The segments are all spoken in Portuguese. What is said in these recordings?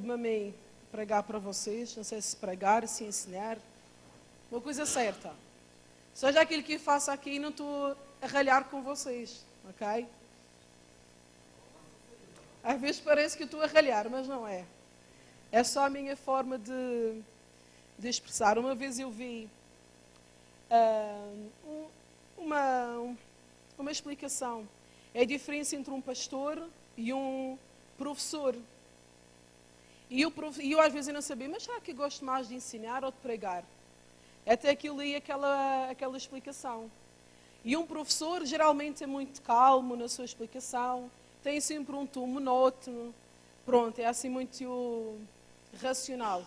pede-me a mim pregar para vocês, não sei se pregar, se ensinar, uma coisa certa. Seja aquilo que eu faço aqui, não estou a ralhar com vocês, ok? Às vezes parece que eu estou a ralhar, mas não é. É só a minha forma de expressar. Uma vez eu vi uma explicação. É a diferença entre um pastor e um professor. E eu às vezes eu não sabia, mas será que eu gosto mais de ensinar ou de pregar? Até que eu li aquela explicação. E um professor geralmente é muito calmo na sua explicação, tem sempre um tom monótono, pronto, é assim muito racional.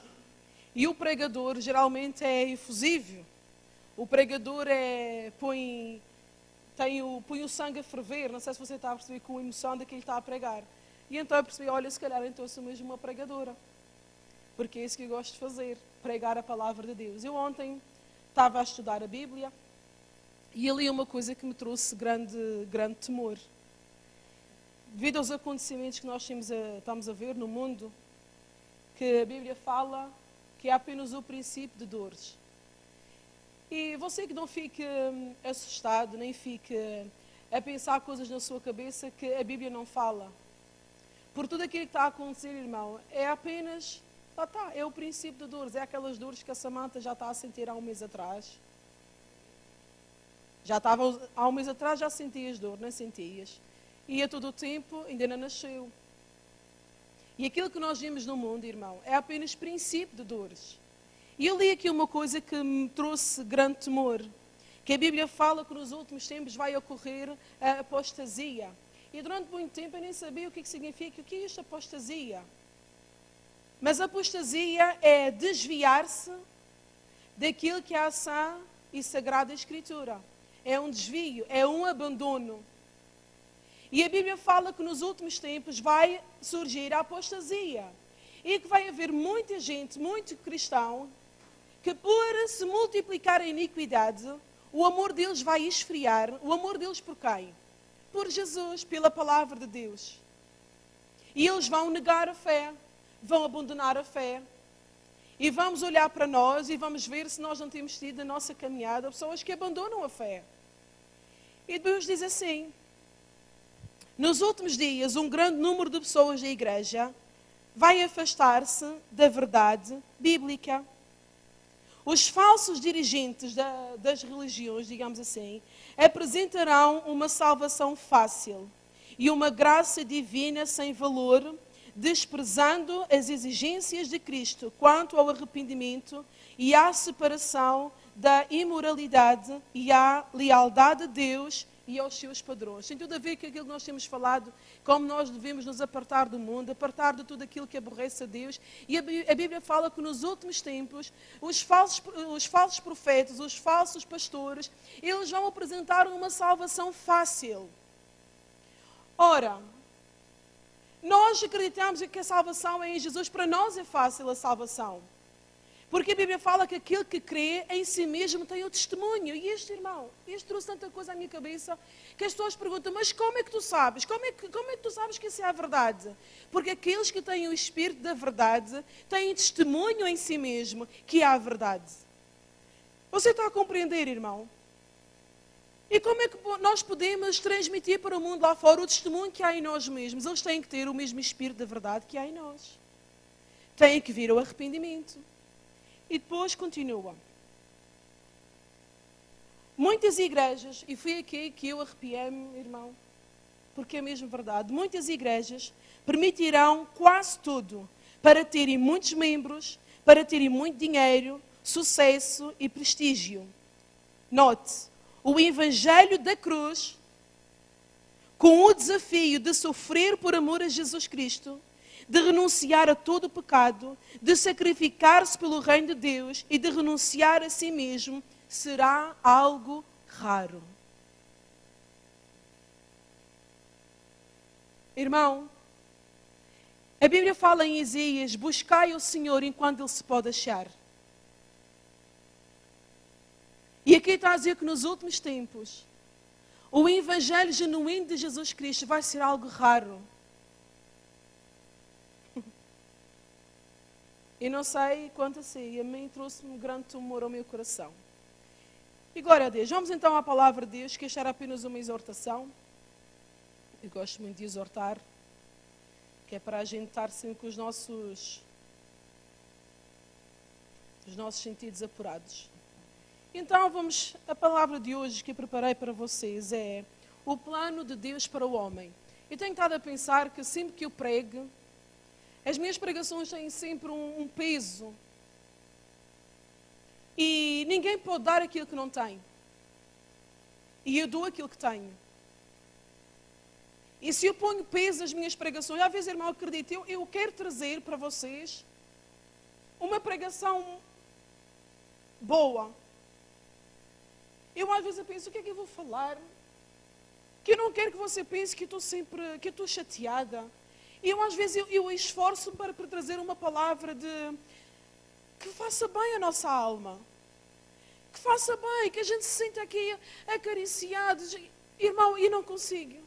E o pregador geralmente é efusivo. O pregador põe o sangue a ferver, não sei se você está a perceber com a emoção daquilo que está a pregar. E então eu percebi, olha, se calhar então eu sou mesmo uma pregadora. Porque é isso que eu gosto de fazer, pregar a palavra de Deus. Eu ontem estava a estudar a Bíblia e ali uma coisa que me trouxe grande temor. Devido aos acontecimentos que nós estamos a ver no mundo, que a Bíblia fala que é apenas o princípio de dores. E você que não fique assustado, nem fique a pensar coisas na sua cabeça que a Bíblia não fala. Por tudo aquilo que está a acontecer, irmão, é apenas, é o princípio de dores. É aquelas dores que a Samantha já está a sentir há um mês atrás. Há um mês atrás já sentias dor, não sentias? E a todo o tempo ainda não nasceu. E aquilo que nós vimos no mundo, irmão, é apenas princípio de dores. E eu li aqui uma coisa que me trouxe grande temor, que a Bíblia fala que nos últimos tempos vai ocorrer a apostasia. E durante muito tempo eu nem sabia o que significa, o que é isto, apostasia? Mas a apostasia é desviar-se daquilo que é a sã e sagrada Escritura. É um desvio, é um abandono. E a Bíblia fala que nos últimos tempos vai surgir a apostasia. E que vai haver muita gente, muito cristão, que por se multiplicar a iniquidade, o amor deles vai esfriar. O amor deles por quem? Por Jesus, pela palavra de Deus. E eles vão negar a fé, vão abandonar a fé. E vamos olhar para nós e vamos ver se nós não temos tido na nossa caminhada pessoas que abandonam a fé. E Deus diz assim: nos últimos dias, um grande número de pessoas da igreja vai afastar-se da verdade bíblica. Os falsos dirigentes das religiões, digamos assim, apresentarão uma salvação fácil e uma graça divina sem valor, desprezando as exigências de Cristo quanto ao arrependimento e à separação da imoralidade e à lealdade a Deus e aos seus padrões. Tem tudo a ver com aquilo que nós temos falado, como nós devemos nos apartar do mundo, apartar de tudo aquilo que aborrece a Deus. E a Bíblia fala que nos últimos tempos, os falsos profetas, os falsos pastores, eles vão apresentar uma salvação fácil. Ora, nós acreditamos que a salvação é em Jesus. Para nós é fácil a salvação. Porque a Bíblia fala que aquele que crê em si mesmo tem o testemunho. E isto, irmão, isto trouxe tanta coisa à minha cabeça que as pessoas perguntam, mas como é que tu sabes? Como é que tu sabes que isso é a verdade? Porque aqueles que têm o Espírito da verdade têm testemunho em si mesmo que é a verdade. Você está a compreender, irmão? E como é que nós podemos transmitir para o mundo lá fora o testemunho que há em nós mesmos? Eles têm que ter o mesmo Espírito da verdade que há em nós. Têm que vir ao arrependimento. E depois continua. Muitas igrejas, e foi aqui que eu arrepiei-me, irmão, porque é mesmo verdade, muitas igrejas permitirão quase tudo para terem muitos membros, para terem muito dinheiro, sucesso e prestígio. Note, o Evangelho da cruz, com o desafio de sofrer por amor a Jesus Cristo, de renunciar a todo o pecado, de sacrificar-se pelo reino de Deus e de renunciar a si mesmo, será algo raro. Irmão, a Bíblia fala em Isaías, buscai o Senhor enquanto Ele se pode achar. E aqui está a dizer que nos últimos tempos, o Evangelho genuíno de Jesus Cristo vai ser algo raro. E não sei quanto a si, a mim trouxe-me grande tumor ao meu coração. E glória a Deus. Vamos então à palavra de Deus, que esta era apenas uma exortação. Eu gosto muito de exortar, que é para a gente estar sempre com os nossos sentidos apurados. Então vamos, a palavra de hoje que eu preparei para vocês é o plano de Deus para o homem. Eu tenho estado a pensar que sempre que eu prego, as minhas pregações têm sempre um peso. E ninguém pode dar aquilo que não tem. E eu dou aquilo que tenho. E se eu ponho peso nas minhas pregações, às vezes, irmão, acredite, eu quero trazer para vocês uma pregação boa. Eu às vezes penso, o que é que eu vou falar? Que eu não quero que você pense que eu estou chateada. E eu às vezes eu esforço-me para trazer uma palavra que faça bem a nossa alma. Que faça bem, que a gente se sinta aqui acariciado. Irmão, eu não consigo.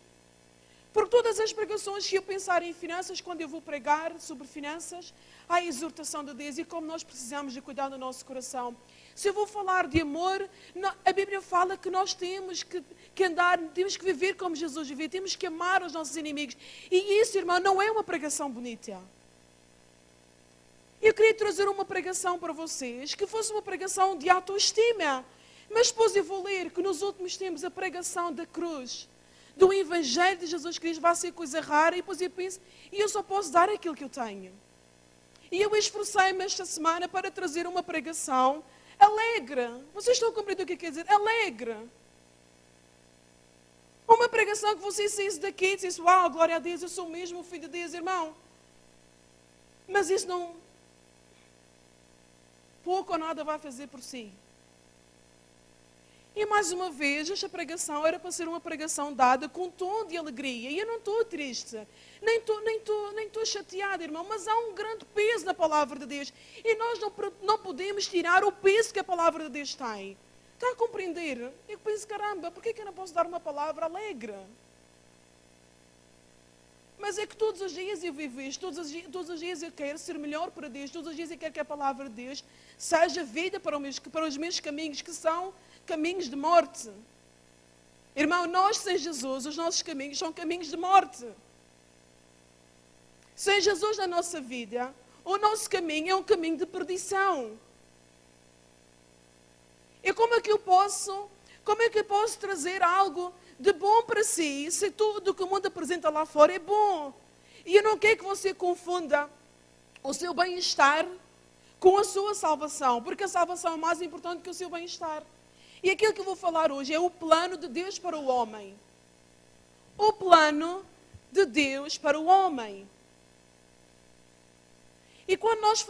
Por todas as pregações que eu pensar em finanças, quando eu vou pregar sobre finanças, há a exortação de Deus e como nós precisamos de cuidar do nosso coração. Se eu vou falar de amor, a Bíblia fala que nós temos que andar, temos que viver como Jesus viveu, temos que amar os nossos inimigos. E isso, irmão, não é uma pregação bonita. Eu queria trazer uma pregação para vocês, que fosse uma pregação de autoestima. Mas depois eu vou ler que nos últimos tempos a pregação da cruz, do Evangelho de Jesus Cristo vai ser coisa rara, e depois eu penso, e eu só posso dar aquilo que eu tenho. E eu esforcei-me esta semana para trazer uma pregação alegre. Vocês estão a compreender o que quer dizer? Alegre. Uma pregação que você saísse daqui e dissesse, uau, glória a Deus, eu sou mesmo o filho de Deus, irmão. Mas isso não, pouco ou nada vai fazer por si. E mais uma vez, esta pregação era para ser uma pregação dada com um tom de alegria. E eu não estou triste, nem estou chateada, irmão, mas há um grande peso na palavra de Deus. E nós não podemos tirar o peso que a palavra de Deus tem. Está a compreender? Eu penso, caramba, por que eu não posso dar uma palavra alegre? Mas é que todos os dias eu vivo isto, todos os dias eu quero ser melhor para Deus, todos os dias eu quero que a palavra de Deus seja vida para os meus caminhos, que são caminhos de morte. Irmão, nós sem Jesus, os nossos caminhos são caminhos de morte. Sem Jesus na nossa vida, o nosso caminho é um caminho de perdição. E como é que eu posso trazer algo de bom para si, se tudo o que o mundo apresenta lá fora é bom? E eu não quero que você confunda o seu bem-estar com a sua salvação, porque a salvação é mais importante que o seu bem-estar. E aquilo que eu vou falar hoje é o plano de Deus para o homem. O plano de Deus para o homem. E quando nós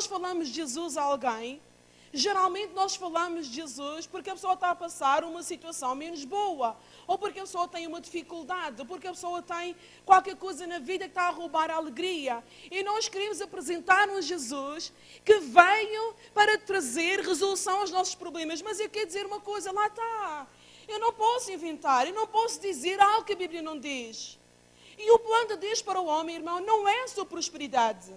falamos de Jesus a alguém, geralmente nós falamos de Jesus porque a pessoa está a passar uma situação menos boa, ou porque a pessoa tem uma dificuldade, ou porque a pessoa tem qualquer coisa na vida que está a roubar a alegria. E nós queremos apresentar um Jesus que veio para trazer resolução aos nossos problemas. Mas eu quero dizer uma coisa, lá está. Eu não posso inventar, eu não posso dizer algo que a Bíblia não diz. E o plano de Deus para o homem, irmão, não é só prosperidade.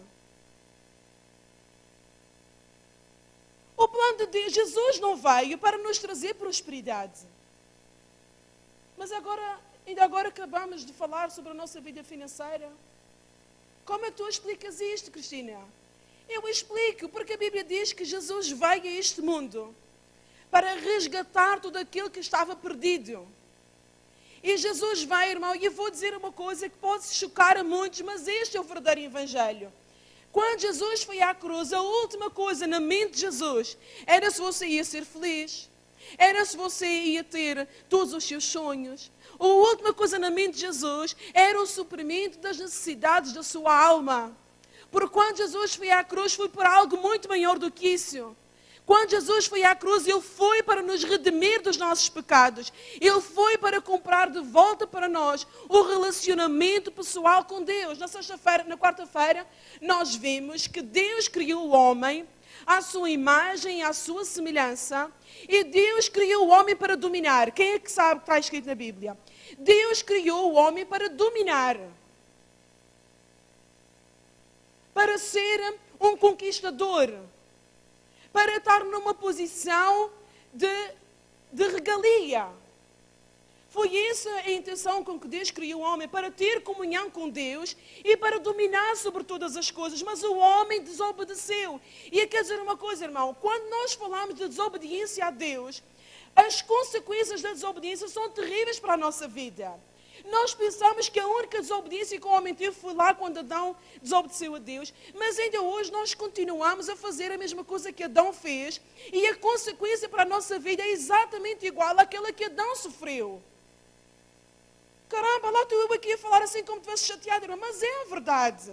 O plano de Deus, Jesus não veio para nos trazer prosperidade. Mas ainda agora acabamos de falar sobre a nossa vida financeira. Como é que tu explicas isto, Cristina? Eu explico, porque a Bíblia diz que Jesus veio a este mundo para resgatar tudo aquilo que estava perdido. E Jesus vai, irmão, e eu vou dizer uma coisa que pode chocar a muitos, mas este é o verdadeiro Evangelho. Quando Jesus foi à cruz, a última coisa na mente de Jesus era se você ia ser feliz, era se você ia ter todos os seus sonhos. A última coisa na mente de Jesus era o suprimento das necessidades da sua alma. Porque quando Jesus foi à cruz, foi por algo muito maior do que isso. Quando Jesus foi à cruz, Ele foi para nos redimir dos nossos pecados. Ele foi para comprar de volta para nós o relacionamento pessoal com Deus. Na quarta-feira, nós vimos que Deus criou o homem à sua imagem e à sua semelhança. E Deus criou o homem para dominar. Quem é que sabe o que está escrito na Bíblia? Deus criou o homem para dominar. Para ser um conquistador, para estar numa posição de regalia. Foi essa a intenção com que Deus criou o homem, para ter comunhão com Deus e para dominar sobre todas as coisas. Mas o homem desobedeceu. E quer dizer uma coisa, irmão, quando nós falamos de desobediência a Deus, as consequências da desobediência são terríveis para a nossa vida. Nós pensamos que a única desobediência que o homem teve foi lá quando Adão desobedeceu a Deus, mas ainda hoje nós continuamos a fazer a mesma coisa que Adão fez, e a consequência para a nossa vida é exatamente igual àquela que Adão sofreu. Caramba, lá estou eu aqui a falar assim como estivesse chateado, irmão, mas é a verdade.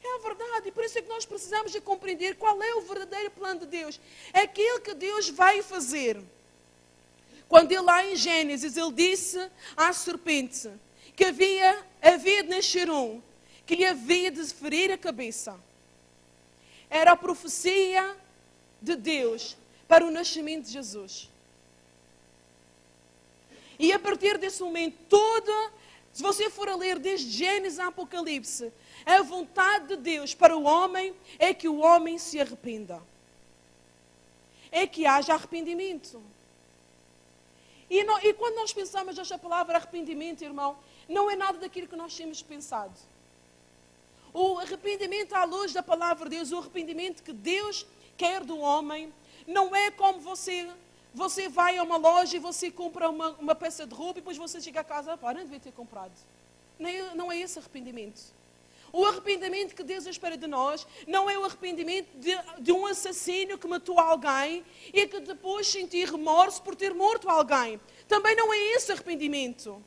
É a verdade, e por isso é que nós precisamos de compreender qual é o verdadeiro plano de Deus. É aquilo que Deus vai fazer. Quando ele lá em Gênesis, ele disse à serpente que havia de nascer um, que lhe havia de ferir a cabeça. Era a profecia de Deus para o nascimento de Jesus. E a partir desse momento todo, se você for a ler desde Gênesis a Apocalipse, a vontade de Deus para o homem é que o homem se arrependa. É que haja arrependimento. E quando nós pensamos nesta palavra arrependimento, irmão, não é nada daquilo que nós tínhamos pensado. O arrependimento à luz da palavra de Deus, o arrependimento que Deus quer do homem, não é como você vai a uma loja e você compra uma peça de roupa e depois você chega a casa, não devia ter comprado. Não é esse arrependimento. O arrependimento que Deus espera de nós não é o arrependimento de um assassino que matou alguém e que depois sentir remorso por ter morto alguém. Também não é esse arrependimento.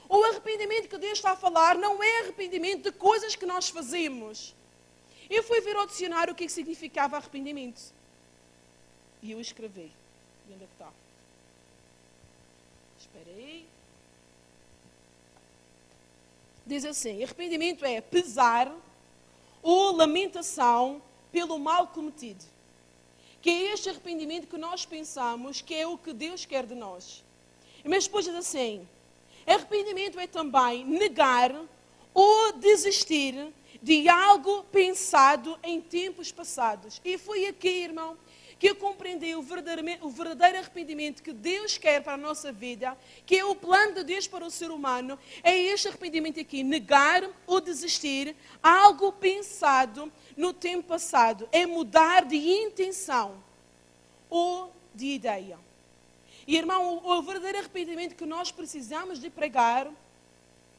O arrependimento que Deus está a falar não é arrependimento de coisas que nós fazemos. Eu fui ver ao dicionário o que significava arrependimento. E eu escrevi. E onde é que está? Espera aí. Diz assim, arrependimento é pesar ou lamentação pelo mal cometido. Que é este arrependimento que nós pensamos que é o que Deus quer de nós. Mas depois diz assim, arrependimento é também negar ou desistir de algo pensado em tempos passados. E foi aqui, irmão, que eu compreendi o verdadeiro arrependimento que Deus quer para a nossa vida, que é o plano de Deus para o ser humano, é este arrependimento aqui, negar ou desistir algo pensado no tempo passado, é mudar de intenção ou de ideia. E, irmão, o verdadeiro arrependimento que nós precisamos de pregar,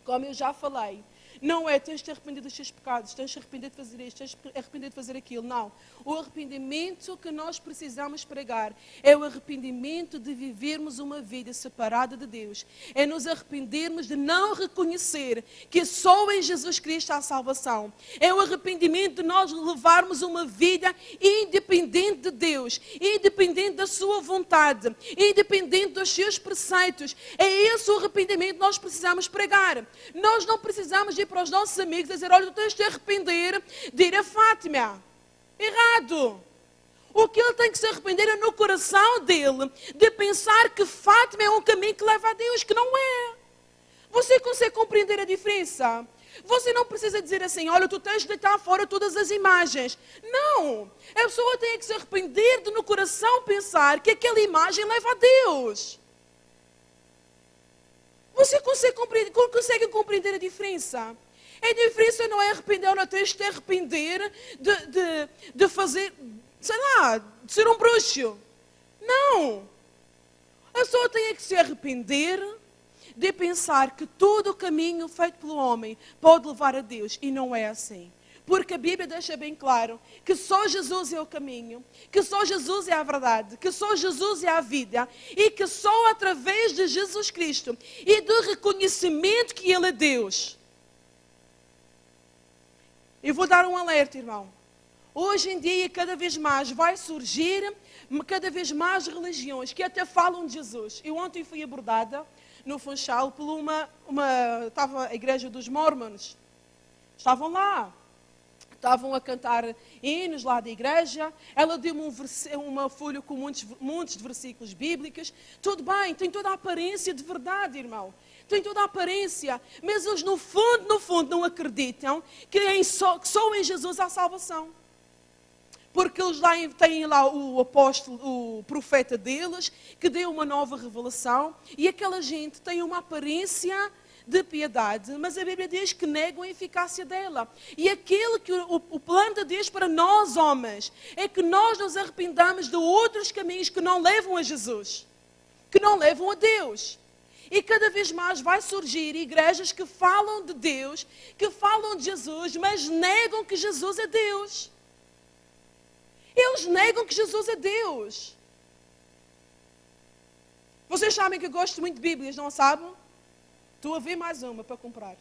como eu já falei, não é tens de te arrepender dos teus pecados, tens de te arrepender de fazer isto, tens de te arrepender de fazer aquilo. Não. O arrependimento que nós precisamos pregar é o arrependimento de vivermos uma vida separada de Deus. É nos arrependermos de não reconhecer que só em Jesus Cristo há salvação. É o arrependimento de nós levarmos uma vida independente de Deus, independente da sua vontade, independente dos seus preceitos. É esse o arrependimento que nós precisamos pregar. Nós não precisamos ir para os nossos amigos e dizer, olha, tu tens de te arrepender de ir a Fátima. Errado. O que ele tem que se arrepender é no coração dele, de pensar que Fátima é um caminho que leva a Deus, que não é. Você consegue compreender a diferença? Você não precisa dizer assim, olha, tu tens de deitar fora todas as imagens. Não. A pessoa tem que se arrepender de no coração pensar que aquela imagem leva a Deus. Você consegue compreender a diferença? A diferença não é arrepender, não tens de te arrepender de fazer, sei lá, de ser um bruxo. Não. A pessoa tem que se arrepender de pensar que todo o caminho feito pelo homem pode levar a Deus. E não é assim. Porque a Bíblia deixa bem claro que só Jesus é o caminho, que só Jesus é a verdade, que só Jesus é a vida e que só através de Jesus Cristo e do reconhecimento que Ele é Deus. Eu vou dar um alerta, irmão. Hoje em dia, cada vez mais vai surgir cada vez mais religiões que até falam de Jesus. Eu ontem fui abordada no Funchal por estava a igreja dos Mormons. Estavam lá. Estavam a cantar hinos lá da igreja. Ela deu-me uma folha com muitos de versículos bíblicos. Tudo bem, tem toda a aparência de verdade, irmão. têm toda a aparência, mas eles no fundo não acreditam que só em Jesus há salvação. Porque eles têm lá o apóstolo, o profeta deles, que deu uma nova revelação, e aquela gente tem uma aparência de piedade, mas a Bíblia diz que negam a eficácia dela. E aquilo que o plano de Deus para nós, homens, é que nós nos arrependamos de outros caminhos que não levam a Jesus, que não levam a Deus. E cada vez mais vai surgir igrejas que falam de Deus, que falam de Jesus, mas negam que Jesus é Deus. Eles negam que Jesus é Deus. Vocês sabem que eu gosto muito de Bíblias, não sabem? Estou a ver mais uma para comprar.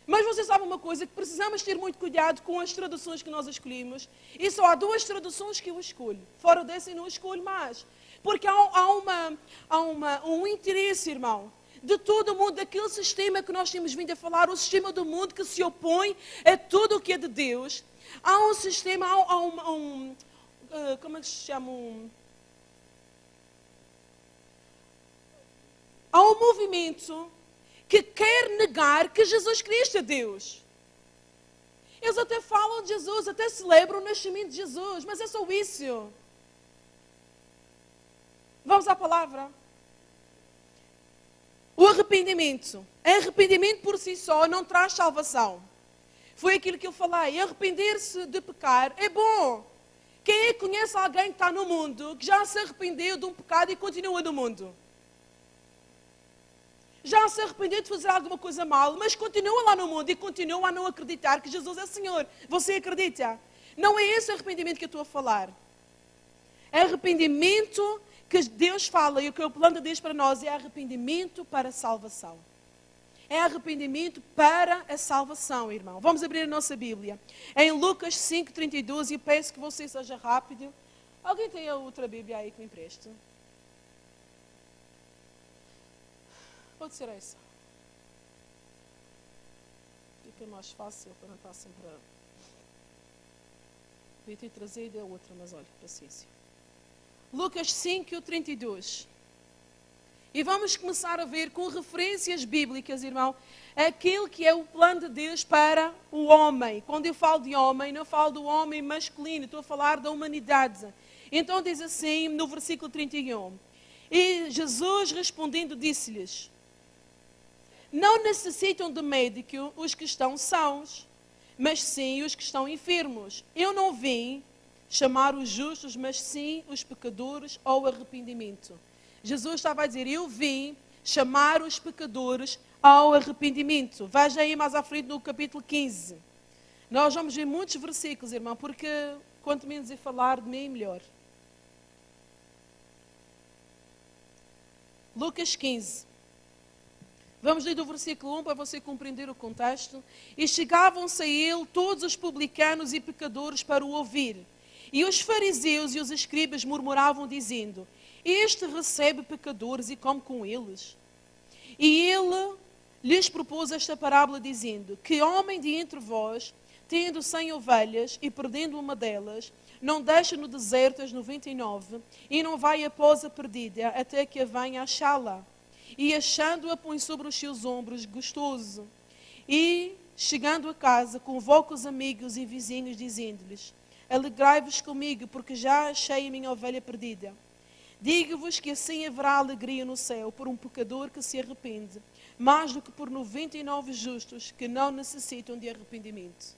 Mas vocês sabem uma coisa, que precisamos ter muito cuidado com as traduções que nós escolhemos. E só há 2 traduções que eu escolho. Fora dessa eu não escolho mais. Porque há um interesse, irmão, de todo o mundo, daquele sistema que nós temos vindo a falar, o sistema do mundo que se opõe a tudo o que é de Deus. Há um sistema, como é que se chama? Há um movimento que quer negar que Jesus Cristo é Deus. Eles até falam de Jesus, até celebram o nascimento de Jesus, mas é só isso. Vamos à palavra. O arrependimento. Arrependimento por si só não traz salvação. Foi aquilo que eu falei. Arrepender-se de pecar é bom. Quem é que conhece alguém que está no mundo, que já se arrependeu de um pecado e continua no mundo? Já se arrependeu de fazer alguma coisa mal, mas continua lá no mundo e continua a não acreditar que Jesus é Senhor. Você acredita? Não é esse arrependimento que eu estou a falar. É arrependimento que Deus fala e o que o plano de Deus para nós é arrependimento para a salvação. É arrependimento para a salvação, irmão. Vamos abrir a nossa Bíblia. Em Lucas 5:32, e eu peço que você seja rápido. Alguém tem a outra Bíblia aí que me empreste? Pode ser essa. Fica mais fácil para não estar sempre a... Devia ter trazido a outra, mas olha, paciência. Lucas 5:32. E vamos começar a ver com referências bíblicas, irmão, aquilo que é o plano de Deus para o homem. Quando eu falo de homem, não falo do homem masculino, estou a falar da humanidade. Então diz assim, no versículo 31. E Jesus respondendo disse-lhes: não necessitam de médico os que estão sãos, mas sim os que estão enfermos. Eu não vim chamar os justos, mas sim os pecadores ao arrependimento. Jesus estava a dizer, eu vim chamar os pecadores ao arrependimento. Veja aí mais à frente no capítulo 15. Nós vamos ver muitos versículos, irmão, porque quanto menos eu falar de mim, melhor. Lucas 15. Vamos ler do versículo 1 para você compreender o contexto. E chegavam-se a ele todos os publicanos e pecadores para o ouvir. E os fariseus e os escribas murmuravam, dizendo: este recebe pecadores e come com eles. E ele lhes propôs esta parábola, dizendo: que homem de entre vós, tendo 100 ovelhas e perdendo uma delas, não deixa no deserto as 99 e não vai após a perdida até que a venha achá-la? E achando-a, põe sobre os seus ombros, gostoso. E, chegando a casa, convoca os amigos e vizinhos, dizendo-lhes: alegrai-vos comigo, porque já achei a minha ovelha perdida. Digo-vos que assim haverá alegria no céu por um pecador que se arrepende, mais do que por 99 justos que não necessitam de arrependimento.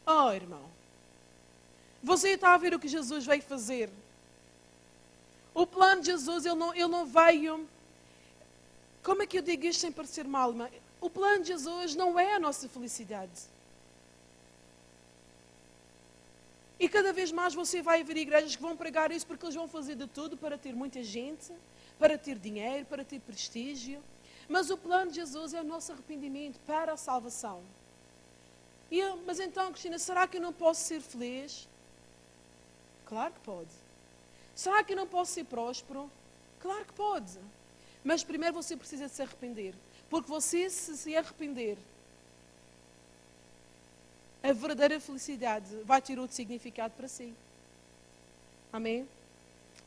Oh, irmão, você está a ver o que Jesus veio fazer? O plano de Jesus, ele não veio... Como é que eu digo isto sem parecer mal, irmão? O plano de Jesus não é a nossa felicidade. E cada vez mais você vai ver igrejas que vão pregar isso porque eles vão fazer de tudo para ter muita gente, para ter dinheiro, para ter prestígio. Mas o plano de Jesus é o nosso arrependimento para a salvação. Mas então, Cristina, será que eu não posso ser feliz? Claro que pode. Será que eu não posso ser próspero? Claro que pode. Mas primeiro você precisa de se arrepender. Porque você, se arrepender, a verdadeira felicidade vai ter outro significado para si. Amém?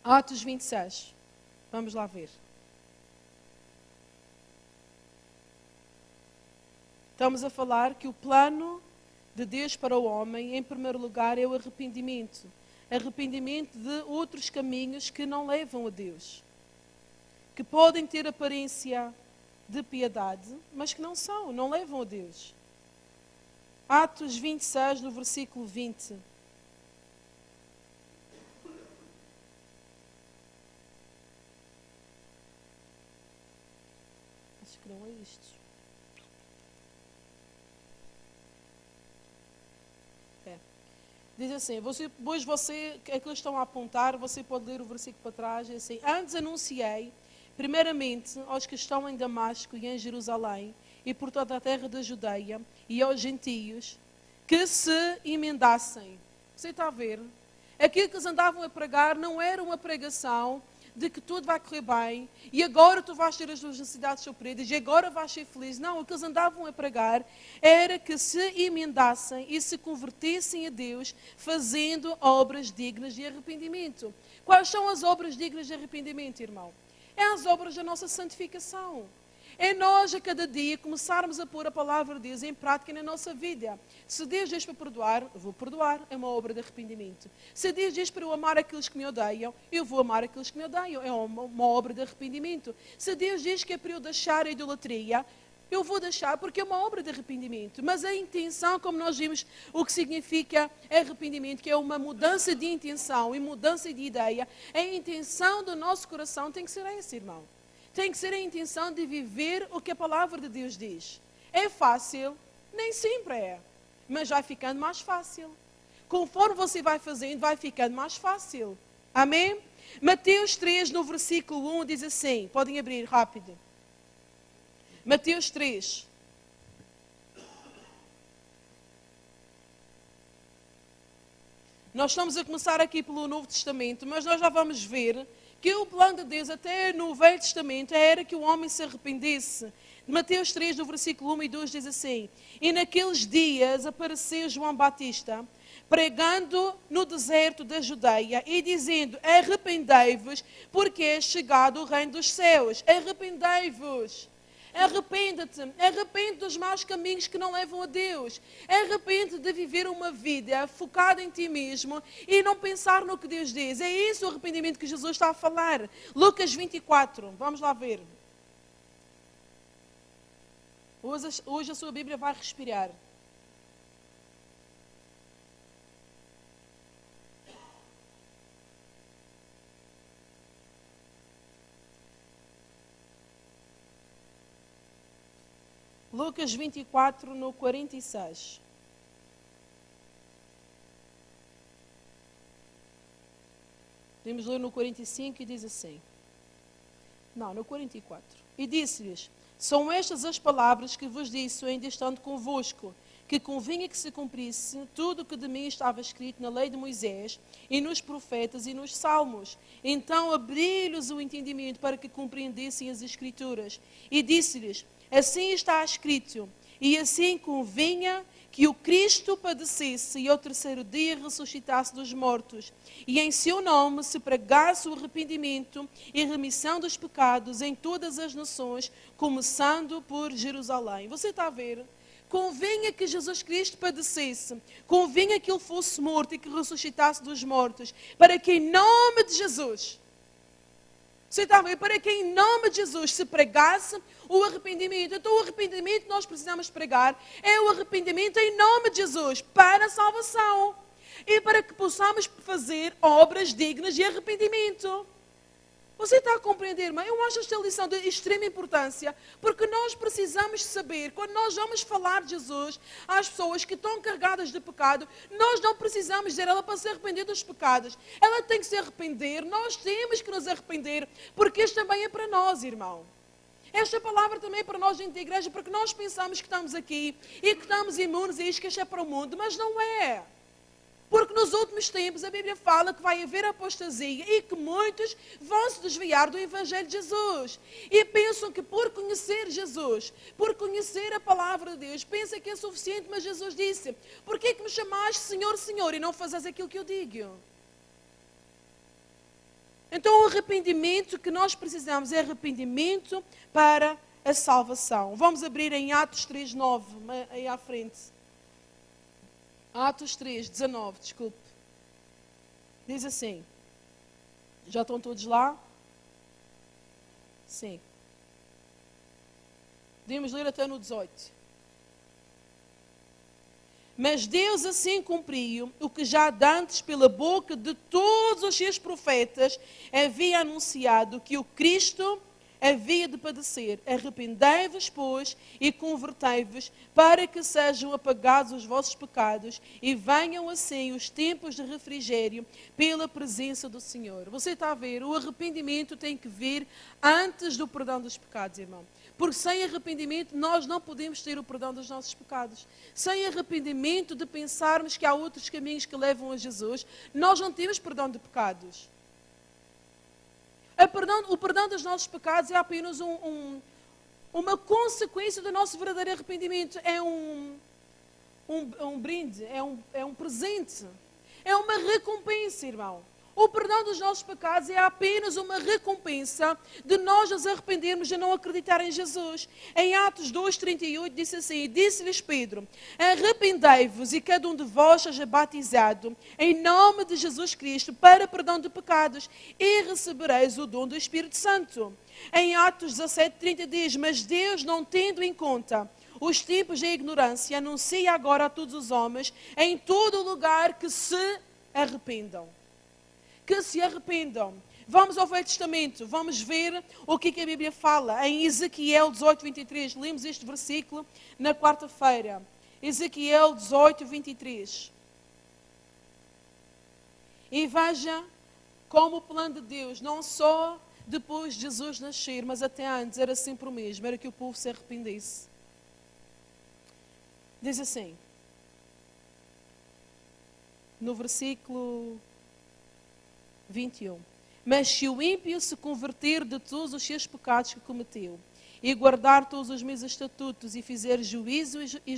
Atos 26. Vamos lá ver. Estamos a falar que o plano de Deus para o homem, em primeiro lugar, é o arrependimento. Arrependimento de outros caminhos que não levam a Deus. Que podem ter aparência de piedade, mas que não são, não levam a Deus. Atos 26, no versículo 20. Acho que não é isto. Diz assim, depois você, aquilo estão a apontar, você pode ler o versículo para trás, é assim, antes anunciei, primeiramente, aos que estão em Damasco e em Jerusalém, e por toda a terra da Judeia, e aos gentios, que se emendassem. Você está a ver? Aquilo que eles andavam a pregar não era uma pregação de que tudo vai correr bem, e agora tu vais ter as tuas necessidades supridas, e agora vais ser feliz. Não, o que eles andavam a pregar era que se emendassem e se convertessem a Deus, fazendo obras dignas de arrependimento. Quais são as obras dignas de arrependimento, irmão? É as obras da nossa santificação. É nós, a cada dia, começarmos a pôr a palavra de Deus em prática na nossa vida. Se Deus diz para perdoar, eu vou perdoar. É uma obra de arrependimento. Se Deus diz para eu amar aqueles que me odeiam, eu vou amar aqueles que me odeiam. É uma obra de arrependimento. Se Deus diz que é para eu deixar a idolatria, eu vou deixar porque é uma obra de arrependimento. Mas a intenção, como nós vimos, o que significa arrependimento, que é uma mudança de intenção e mudança de ideia, a intenção do nosso coração tem que ser essa, irmão. Tem que ser a intenção de viver o que a palavra de Deus diz. É fácil? Nem sempre é. Mas vai ficando mais fácil. Conforme você vai fazendo, vai ficando mais fácil. Amém? Mateus 3, no versículo 1, diz assim. Podem abrir rápido. Mateus 3. Nós estamos a começar aqui pelo Novo Testamento, mas nós já vamos ver que o plano de Deus, até no Velho Testamento, era que o homem se arrependesse. Mateus 3, no versículo 1 e 2, diz assim: E naqueles dias apareceu João Batista, pregando no deserto da Judeia e dizendo: Arrependei-vos, porque é chegado o reino dos céus. Arrependei-vos. Arrependa-te, arrepende dos maus caminhos que não levam a Deus. Arrepende de viver uma vida focada em ti mesmo e não pensar no que Deus diz. É isso o arrependimento que Jesus está a falar. Lucas 24, vamos lá ver. Hoje a sua Bíblia vai respirar. Lucas 24, no 46. Podemos ler no 45 e diz assim. Não, no 44. E disse-lhes: São estas as palavras que vos disse ainda estando convosco, que convinha que se cumprisse tudo o que de mim estava escrito na lei de Moisés, e nos profetas e nos salmos. Então abri-lhes o entendimento para que compreendessem as Escrituras. E disse-lhes: Assim está escrito, e assim convinha que o Cristo padecesse e ao terceiro dia ressuscitasse dos mortos, e em seu nome se pregasse o arrependimento e remissão dos pecados em todas as nações, começando por Jerusalém. Você está a ver? Convinha que Jesus Cristo padecesse, convinha que ele fosse morto e que ressuscitasse dos mortos, para que em nome de Jesus... Você está a ver? Para que em nome de Jesus se pregasse o arrependimento. Então o arrependimento que nós precisamos pregar é o arrependimento em nome de Jesus para a salvação. E para que possamos fazer obras dignas de arrependimento. Você está a compreender, irmã? Eu acho esta lição de extrema importância, porque nós precisamos saber, quando nós vamos falar de Jesus às pessoas que estão carregadas de pecado, nós não precisamos dizer ela para se arrepender dos pecados. Ela tem que se arrepender, nós temos que nos arrepender, porque isto também é para nós, irmão. Esta palavra também é para nós dentro da igreja, porque nós pensamos que estamos aqui e que estamos imunes a isto, que isto é para o mundo, mas não é. Porque nos últimos tempos a Bíblia fala que vai haver apostasia e que muitos vão se desviar do Evangelho de Jesus. E pensam que por conhecer Jesus, por conhecer a palavra de Deus, pensam que é suficiente, mas Jesus disse: por que me chamaste Senhor, Senhor e não fazes aquilo que eu digo? Então o arrependimento que nós precisamos é arrependimento para a salvação. Vamos abrir em Atos 3:9, aí à frente. Atos 3:19, desculpe. Diz assim. Já estão todos lá? Sim. Podemos ler até no 18. Mas Deus assim cumpriu o que já dantes pela boca de todos os seus profetas havia anunciado, que o Cristo havia de padecer. Arrependei-vos, pois, e convertei-vos, para que sejam apagados os vossos pecados e venham assim os tempos de refrigério pela presença do Senhor. Você está a ver, o arrependimento tem que vir antes do perdão dos pecados, irmão. Porque sem arrependimento nós não podemos ter o perdão dos nossos pecados. Sem arrependimento de pensarmos que há outros caminhos que levam a Jesus, nós não temos perdão de pecados. O perdão dos nossos pecados é apenas uma consequência do nosso verdadeiro arrependimento. É um brinde, é um presente, é uma recompensa, irmão. O perdão dos nossos pecados é apenas uma recompensa de nós nos arrependermos de não acreditar em Jesus. Em Atos 2:38 disse assim: disse-lhes Pedro, arrependei-vos e cada um de vós seja batizado em nome de Jesus Cristo para perdão de pecados e recebereis o dom do Espírito Santo. Em Atos 17:30 diz, mas Deus, não tendo em conta os tempos de ignorância, anuncia agora a todos os homens em todo o lugar que se arrependam. Que se arrependam. Vamos ao Velho Testamento, vamos ver o que a Bíblia fala. Em Ezequiel 18:23, lemos este versículo na quarta-feira. Ezequiel 18:23. E veja como o plano de Deus, não só depois de Jesus nascer, mas até antes, era sempre o mesmo, era que o povo se arrependesse. Diz assim, no versículo 21. Mas se o ímpio se converter de todos os seus pecados que cometeu, e guardar todos os meus estatutos, e fizer juízo e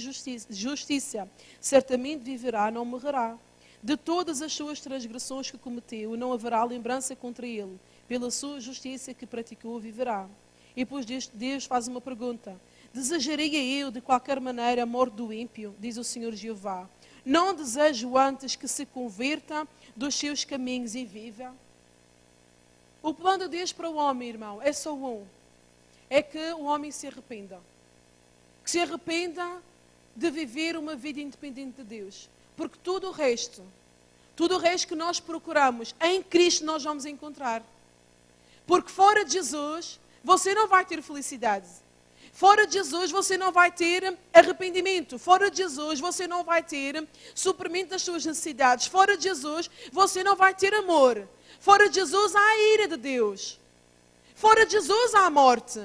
justiça, certamente viverá, não morrerá. De todas as suas transgressões que cometeu, não haverá lembrança contra ele. Pela sua justiça que praticou, viverá. E depois Deus faz uma pergunta. Desejaria eu, de qualquer maneira, a morte do ímpio? Diz o Senhor Jeová. Não desejo antes que se converta dos seus caminhos e viva? O plano de Deus para o homem, irmão, é só um. É que o homem se arrependa. Que se arrependa de viver uma vida independente de Deus. Porque tudo o resto que nós procuramos, em Cristo nós vamos encontrar. Porque fora de Jesus, você não vai ter felicidade. Fora de Jesus, você não vai ter arrependimento. Fora de Jesus, você não vai ter suprimento das suas necessidades. Fora de Jesus, você não vai ter amor. Fora de Jesus, há a ira de Deus. Fora de Jesus, há a morte.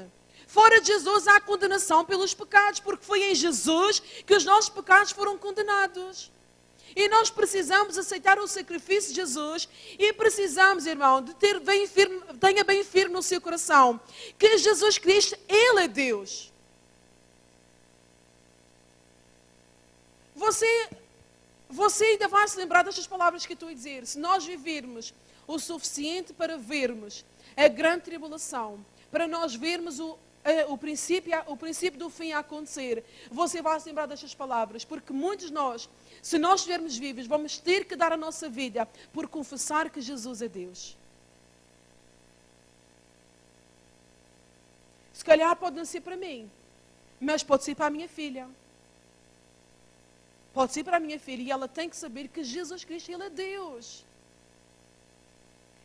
Fora de Jesus, há a condenação pelos pecados, porque foi em Jesus que os nossos pecados foram condenados. E nós precisamos aceitar o sacrifício de Jesus e precisamos, irmão, de ter bem firme, tenha bem firme no seu coração que Jesus Cristo, Ele é Deus. Você ainda vai se lembrar destas palavras que eu estou a dizer. Se nós vivermos o suficiente para vermos a grande tribulação, para nós vermos o princípio do fim a acontecer, você vai se lembrar destas palavras, porque muitos de nós, se nós estivermos vivos, vamos ter que dar a nossa vida por confessar que Jesus é Deus. Se calhar pode não ser para mim, mas pode ser para a minha filha. Pode ser para a minha filha e ela tem que saber que Jesus Cristo, Ele é Deus.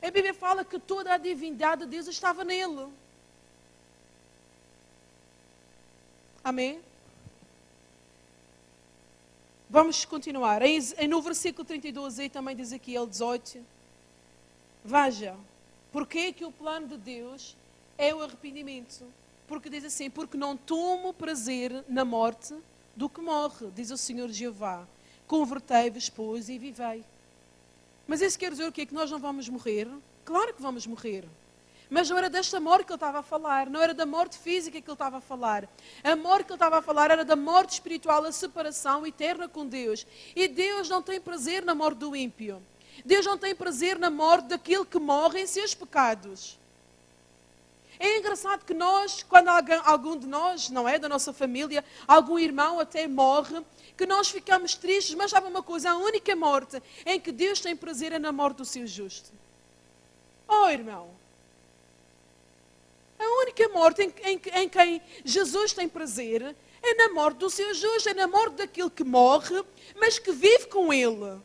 A Bíblia fala que toda a divindade de Deus estava nele. Amém? Vamos continuar. No versículo 32 aí também diz aqui, ele 18. Veja, porque que o plano de Deus é o arrependimento? Porque diz assim, porque não tomo prazer na morte do que morre, diz o Senhor Jeová. Convertei-vos, pois, e vivei. Mas isso quer dizer o quê? Que nós não vamos morrer? Claro que vamos morrer. Mas não era desta morte que ele estava a falar, não era da morte física que ele estava a falar. A morte que ele estava a falar era da morte espiritual, a separação eterna com Deus. E Deus não tem prazer na morte do ímpio. Deus não tem prazer na morte daquele que morre em seus pecados. É engraçado que nós, quando algum de nós, não é, da nossa família, algum irmão até morre, que nós ficamos tristes, mas sabe uma coisa, a única morte em que Deus tem prazer é na morte do seu justo. Oh, irmão, a única morte em quem Jesus tem prazer é na morte do seu justo, é na morte daquele que morre, mas que vive com ele.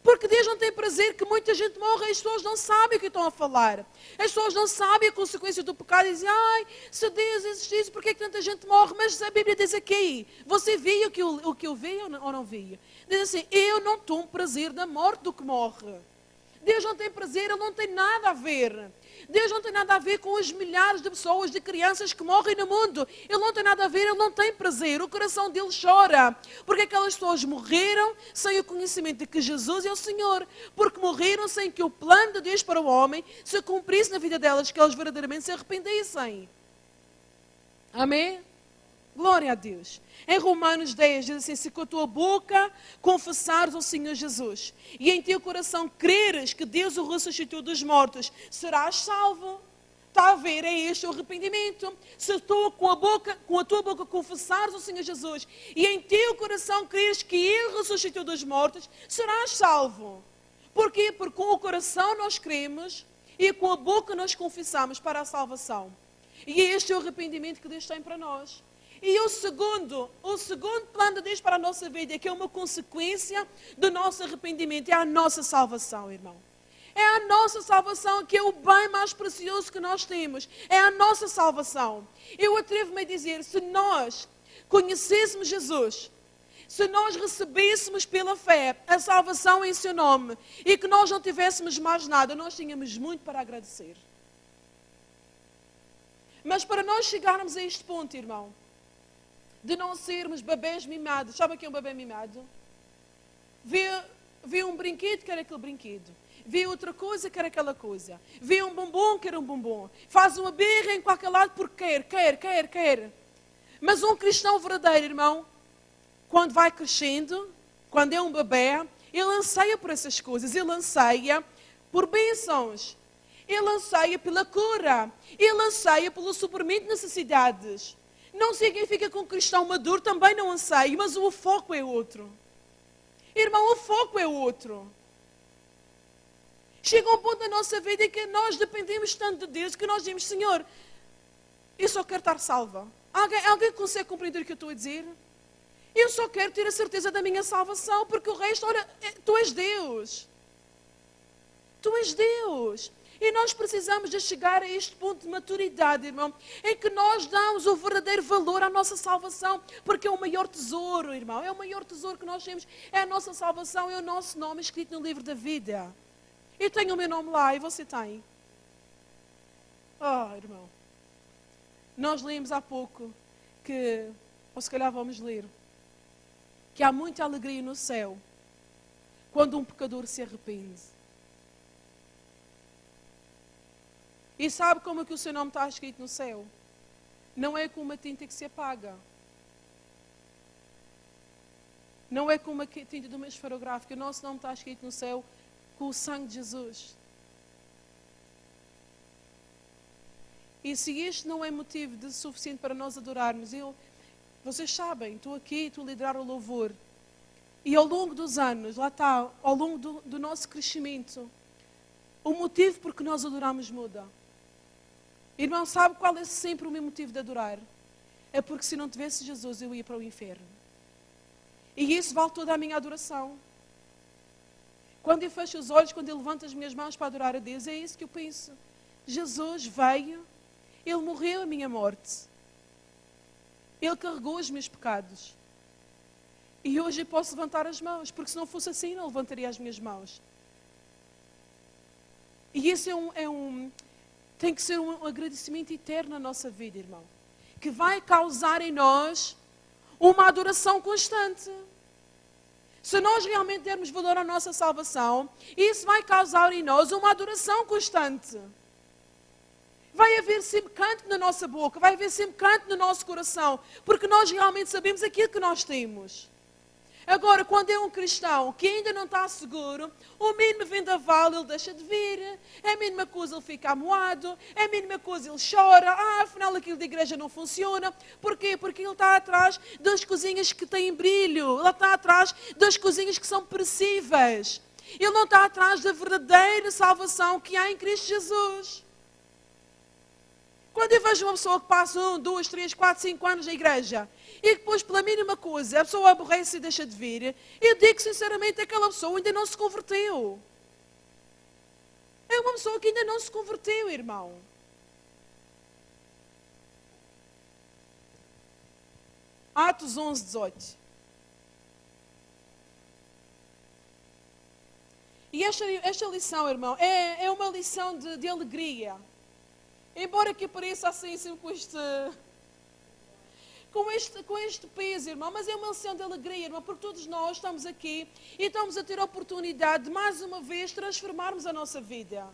Porque Deus não tem prazer que muita gente morra e as pessoas não sabem o que estão a falar. As pessoas não sabem a consequência do pecado e dizem, ai, se Deus existisse, por que é que tanta gente morre? Mas a Bíblia diz aqui, você via o que eu vi ou não via? Diz assim, eu não tomo prazer na morte do que morre. Deus não tem prazer, Ele não tem nada a ver. Deus não tem nada a ver com os milhares de pessoas, de crianças que morrem no mundo. Ele não tem nada a ver, Ele não tem prazer. O coração dele chora. Porque aquelas pessoas morreram sem o conhecimento de que Jesus é o Senhor. Porque morreram sem que o plano de Deus para o homem se cumprisse na vida delas, que elas verdadeiramente se arrependessem. Amém? Glória a Deus. Em Romanos 10 diz assim, se com a tua boca confessares o Senhor Jesus e em teu coração creres que Deus o ressuscitou dos mortos, serás salvo. Está a ver, é este o arrependimento. Se tu com a tua boca confessares o Senhor Jesus e em teu coração creres que Ele ressuscitou dos mortos, serás salvo. Porquê? Porque com o coração nós cremos e com a boca nós confessamos para a salvação. E este é o arrependimento que Deus tem para nós. E o segundo plano de Deus para a nossa vida, que é uma consequência do nosso arrependimento, é a nossa salvação, irmão. É a nossa salvação que é o bem mais precioso que nós temos. É a nossa salvação. Eu atrevo-me a dizer, se nós conhecêssemos Jesus, se nós recebêssemos pela fé a salvação em seu nome e que nós não tivéssemos mais nada, nós tínhamos muito para agradecer. Mas para nós chegarmos a este ponto, irmão, de não sermos bebês mimados. Sabe o que é um bebê mimado? Vê um brinquedo, quer aquele brinquedo. Vê outra coisa, quer aquela coisa. Vê um bombom, quer um bombom. Faz uma birra em qualquer lado porque quer. Mas um cristão verdadeiro, irmão, quando vai crescendo, quando é um bebê, ele anseia por essas coisas. Ele anseia por bênçãos. Ele anseia pela cura. Ele anseia pelo suprimento de necessidades. Não significa que um cristão maduro também não anseie, mas o foco é outro. Irmão, o foco é outro. Chega um ponto da nossa vida em que nós dependemos tanto de Deus que nós dizemos, Senhor, eu só quero estar salva. Alguém consegue compreender o que eu estou a dizer? Eu só quero ter a certeza da minha salvação, porque o resto, ora, tu és Deus. Tu és Deus. E nós precisamos de chegar a este ponto de maturidade, irmão, em que nós damos o verdadeiro valor à nossa salvação, porque é o maior tesouro, irmão, é o maior tesouro que nós temos, é a nossa salvação, é o nosso nome escrito no livro da vida. Eu tenho o meu nome lá e você tem. Oh, irmão, nós lemos há pouco que, ou se calhar vamos ler, que há muita alegria no céu quando um pecador se arrepende. E sabe como é que o seu nome está escrito no céu? Não é com uma tinta que se apaga. Não é com uma tinta de uma esferográfica. O nosso nome está escrito no céu com o sangue de Jesus. E se este não é motivo de suficiente para nós adorarmos, vocês sabem, estou aqui, estou a liderar o louvor. E ao longo dos anos, lá está, ao longo do nosso crescimento, o motivo por que nós adoramos muda. Irmão, sabe qual é sempre o meu motivo de adorar? É porque se não tivesse Jesus, eu ia para o inferno. E isso vale toda a minha adoração. Quando eu fecho os olhos, quando eu levanto as minhas mãos para adorar a Deus, é isso que eu penso. Jesus veio, Ele morreu a minha morte. Ele carregou os meus pecados. E hoje eu posso levantar as mãos, porque se não fosse assim, não levantaria as minhas mãos. E isso tem que ser um agradecimento eterno na nossa vida, irmão. Que vai causar em nós uma adoração constante. Se nós realmente dermos valor à nossa salvação, isso vai causar em nós uma adoração constante. Vai haver sempre canto na nossa boca, vai haver sempre canto no nosso coração, porque nós realmente sabemos aquilo que nós temos. Agora, quando é um cristão que ainda não está seguro, o mínimo vendaval ele deixa de vir, é a mínima coisa ele fica amuado, é a mínima coisa ele chora, afinal aquilo de igreja não funciona. Porquê? Porque ele está atrás das coisinhas que têm brilho, ele está atrás das coisinhas que são perecíveis. Ele não está atrás da verdadeira salvação que há em Cristo Jesus. Quando eu vejo uma pessoa que passa 1, 2, 3, 4, 5 anos na igreja e que depois, pela mínima coisa, a pessoa aborrece e deixa de vir, eu digo sinceramente, aquela pessoa ainda não se converteu. É uma pessoa que ainda não se converteu, irmão. Atos 11, 18. E esta lição, irmão, é uma lição de alegria. Embora que pareça assim, com este peso, irmão, mas é uma lição de alegria, irmão, porque todos nós estamos aqui e estamos a ter a oportunidade de, mais uma vez, transformarmos a nossa vida.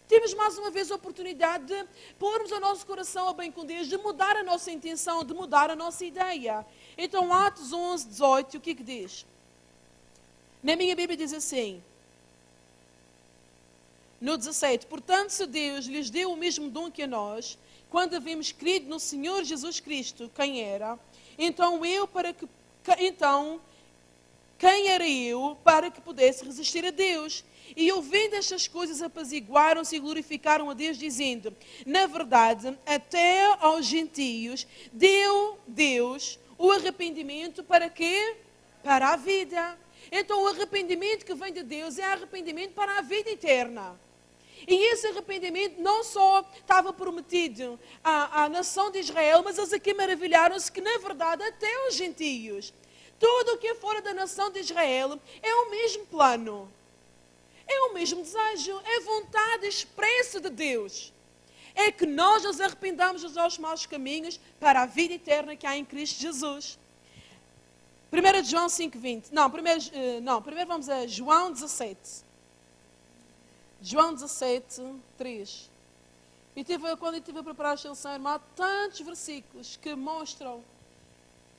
Temos, mais uma vez, a oportunidade de pormos o nosso coração ao bem com Deus, de mudar a nossa intenção, de mudar a nossa ideia. Então, Atos 11, 18, o que diz? Na minha Bíblia diz assim... No 17, portanto, se Deus lhes deu o mesmo dom que a nós, quando havíamos crido no Senhor Jesus Cristo, quem era, então quem era eu para que pudesse resistir a Deus? E ouvindo estas coisas, apaziguaram-se e glorificaram a Deus, dizendo, na verdade, até aos gentios deu Deus o arrependimento para quê? Para a vida. Então, o arrependimento que vem de Deus é arrependimento para a vida eterna. E esse arrependimento não só estava prometido à nação de Israel, mas eles aqui maravilharam-se que, na verdade, até os gentios, tudo o que é fora da nação de Israel é o mesmo plano, é o mesmo desejo, é vontade expressa de Deus. É que nós nos arrependamos dos nossos maus caminhos para a vida eterna que há em Cristo Jesus. 1 João 5,20. Primeiro vamos a João 17. João 17, 3. Quando eu estive a preparar esta lição, irmão, há tantos versículos que mostram,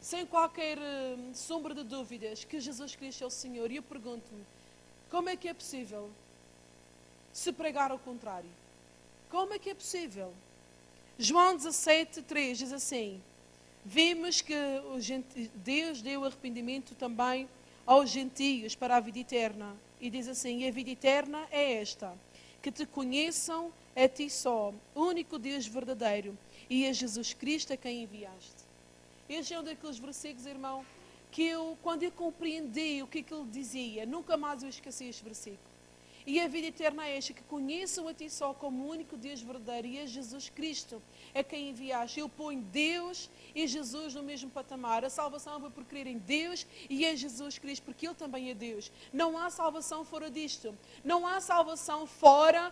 sem qualquer sombra de dúvidas, que Jesus Cristo é o Senhor. E eu pergunto-me, como é que é possível se pregar ao contrário? Como é que é possível? João 17, 3 diz assim, vimos que Deus deu arrependimento também aos gentios para a vida eterna. E diz assim, e a vida eterna é esta, que te conheçam a ti só, único Deus verdadeiro, e a Jesus Cristo a quem enviaste. Este é um daqueles versículos, irmão, que quando eu compreendi o que ele dizia, nunca mais eu esqueci este versículo. E a vida eterna é esta, que conheçam a ti só como o único Deus verdadeiro e a Jesus Cristo a quem enviaste. Eu ponho Deus e Jesus no mesmo patamar. A salvação é por crer em Deus e em Jesus Cristo, porque Ele também é Deus. Não há salvação fora disto. Não há salvação fora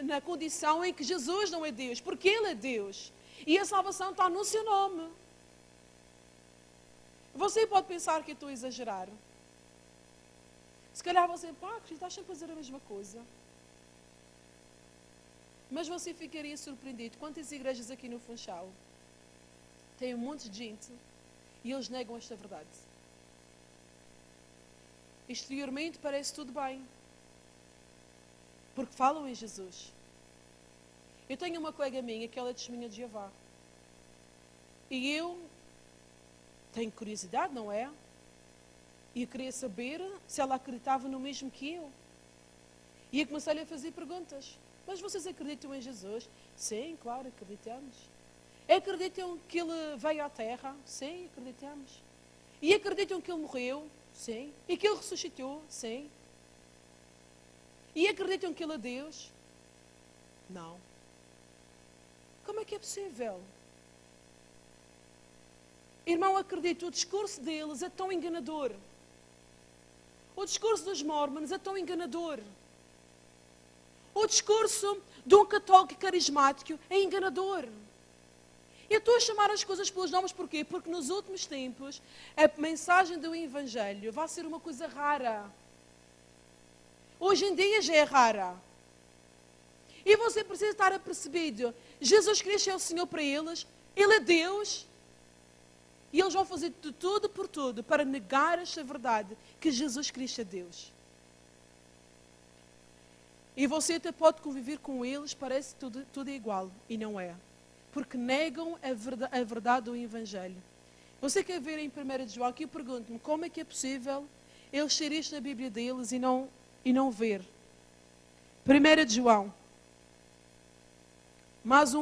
na condição em que Jesus não é Deus, porque Ele é Deus. E a salvação está no seu nome. Você pode pensar que eu estou a exagerar. Se calhar você, estás sempre a dizer a mesma coisa. Mas você ficaria surpreendido. Quantas igrejas aqui no Funchal têm um monte de gente e eles negam esta verdade? Exteriormente parece tudo bem. Porque falam em Jesus. Eu tenho uma colega minha que ela é testemunha de Jeová. E eu tenho curiosidade, não é? E eu queria saber se ela acreditava no mesmo que eu. E eu comecei-lhe a fazer perguntas. Mas vocês acreditam em Jesus? Sim, claro, acreditamos. Acreditam que Ele veio à Terra? Sim, acreditamos. E acreditam que Ele morreu? Sim. E que Ele ressuscitou? Sim. E acreditam que Ele é Deus? Não. Como é que é possível? Irmão, acredito, o discurso deles é tão enganador. O discurso dos mormons é tão enganador. O discurso de um católico carismático é enganador. Eu estou a chamar as coisas pelos nomes porquê? Porque nos últimos tempos a mensagem do Evangelho vai ser uma coisa rara. Hoje em dia já é rara. E você precisa estar apercebido. Jesus Cristo é o Senhor para eles. Ele é Deus. E eles vão fazer de tudo por tudo para negar esta verdade, que Jesus Cristo é Deus. E você até pode conviver com eles, parece que tudo é igual. E não é. Porque negam a verdade do Evangelho. Você quer ver em 1 João, aqui eu pergunto-me, como é que é possível eles terem isto na Bíblia deles e não ver? 1 João. Mais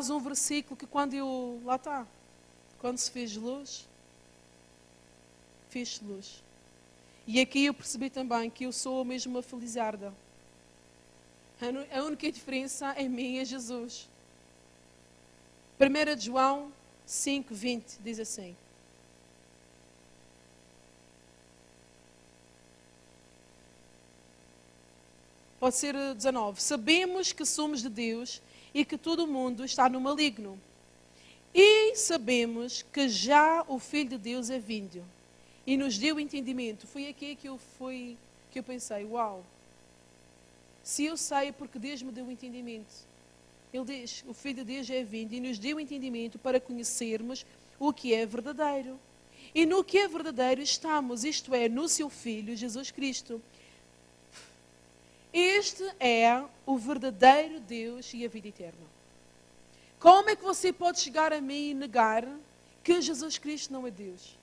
um versículo que lá está. Quando se fez luz, fez luz. E aqui eu percebi também que eu sou mesmo uma felizarda. A única diferença é mim e Jesus. 1 João 5:20 diz assim. Pode ser 19. Sabemos que somos de Deus e que todo o mundo está no maligno. E sabemos que já o Filho de Deus é vindo e nos deu entendimento. Foi aqui que eu pensei, uau. Se eu sei porque Deus me deu entendimento. Ele diz, o Filho de Deus é vindo e nos deu entendimento para conhecermos o que é verdadeiro. E no que é verdadeiro estamos, isto é, no seu Filho, Jesus Cristo. Este é o verdadeiro Deus e a vida eterna. Como é que você pode chegar a mim e negar que Jesus Cristo não é Deus?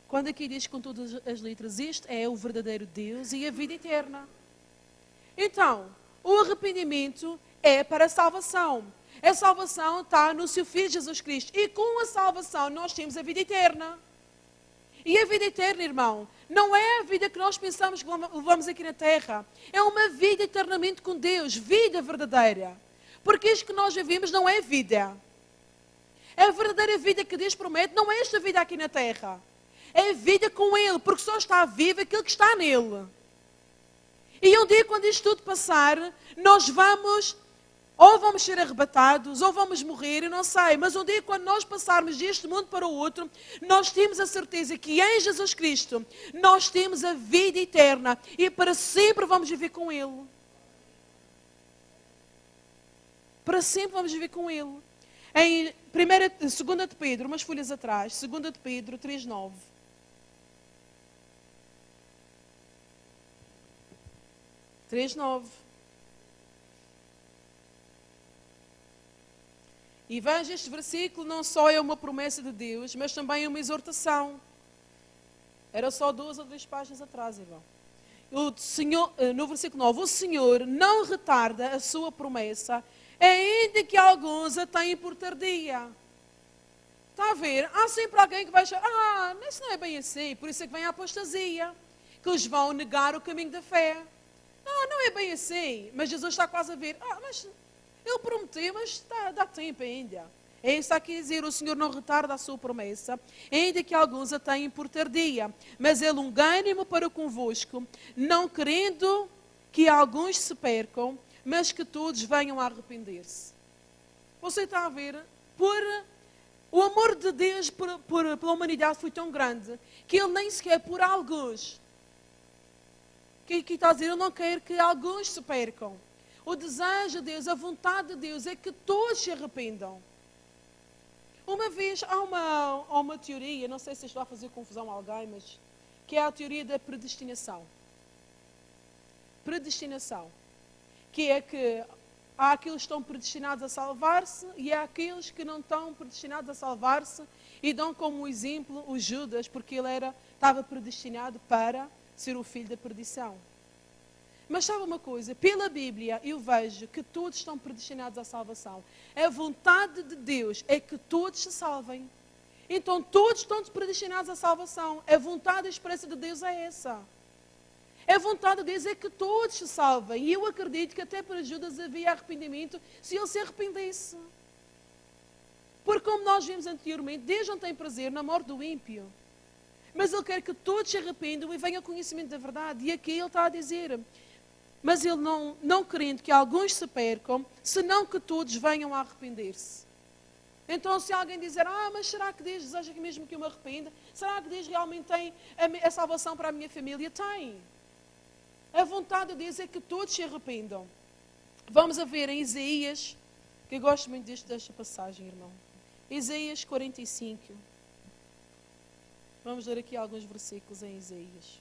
Quando aqui diz com todas as letras, este é o verdadeiro Deus e a vida eterna. Então, o arrependimento é para a salvação. A salvação está no seu Filho Jesus Cristo. E com a salvação nós temos a vida eterna. E a vida eterna, irmão, não é a vida que nós pensamos que levamos aqui na terra. É uma vida eternamente com Deus, vida verdadeira. Porque isto que nós vivemos não é vida. A verdadeira vida que Deus promete não é esta vida aqui na terra. É a vida com Ele, porque só está vivo aquele que está nele. E um dia, quando isto tudo passar, nós ou vamos ser arrebatados, ou vamos morrer, eu não sei. Mas um dia, quando nós passarmos deste mundo para o outro, nós temos a certeza que em Jesus Cristo, nós temos a vida eterna. E para sempre vamos viver com Ele. Para sempre vamos viver com Ele. Em 2 de Pedro, umas folhas atrás, 2 de Pedro 3:9. E veja, este versículo não só é uma promessa de Deus, mas também é uma exortação. Era só 2 ou 3 páginas atrás, irmão. No versículo 9, o Senhor não retarda a sua promessa, ainda que alguns a tenham por tardia. Está a ver? Há sempre alguém que vai achar, isso não é bem assim, por isso é que vem a apostasia, que eles vão negar o caminho da fé. Não é bem assim, mas Jesus está quase a ver, mas Ele prometeu, mas dá tempo ainda. É isso que quer dizer, o Senhor não retarda a sua promessa, ainda que alguns a tenham por tardia, mas é longânimo para convosco, não querendo que alguns se percam, mas que todos venham a arrepender-se. Você está a ver? O amor de Deus pela humanidade foi tão grande, que Ele nem sequer por alguns, que aqui está a dizer, eu não quero que alguns se percam. O desejo de Deus, a vontade de Deus é que todos se arrependam. Uma vez há uma teoria, não sei se isto vai fazer confusão a alguém, mas que é a teoria da predestinação. Predestinação. Que é que há aqueles que estão predestinados a salvar-se e há aqueles que não estão predestinados a salvar-se e dão como exemplo o Judas, porque ele estava predestinado para ser o filho da perdição. Mas sabe uma coisa? Pela Bíblia eu vejo que todos estão predestinados à salvação. A vontade de Deus é que todos se salvem. Então todos estão predestinados à salvação. A vontade e a esperança de Deus é essa. A vontade de Deus é que todos se salvem. E eu acredito que até para Judas havia arrependimento se ele se arrependesse. Porque como nós vimos anteriormente, Deus não tem prazer na morte do ímpio. Mas Ele quer que todos se arrependam e venham ao conhecimento da verdade. E aqui Ele está a dizer, mas Ele não querendo que alguns se percam, senão que todos venham a arrepender-se. Então se alguém dizer, mas será que Deus deseja mesmo que eu me arrependa? Será que Deus realmente tem a salvação para a minha família? Tem. A vontade de Deus é que todos se arrependam. Vamos a ver em Isaías, que eu gosto muito desta passagem, irmão. Isaías 45. Vamos ler aqui alguns versículos em Isaías.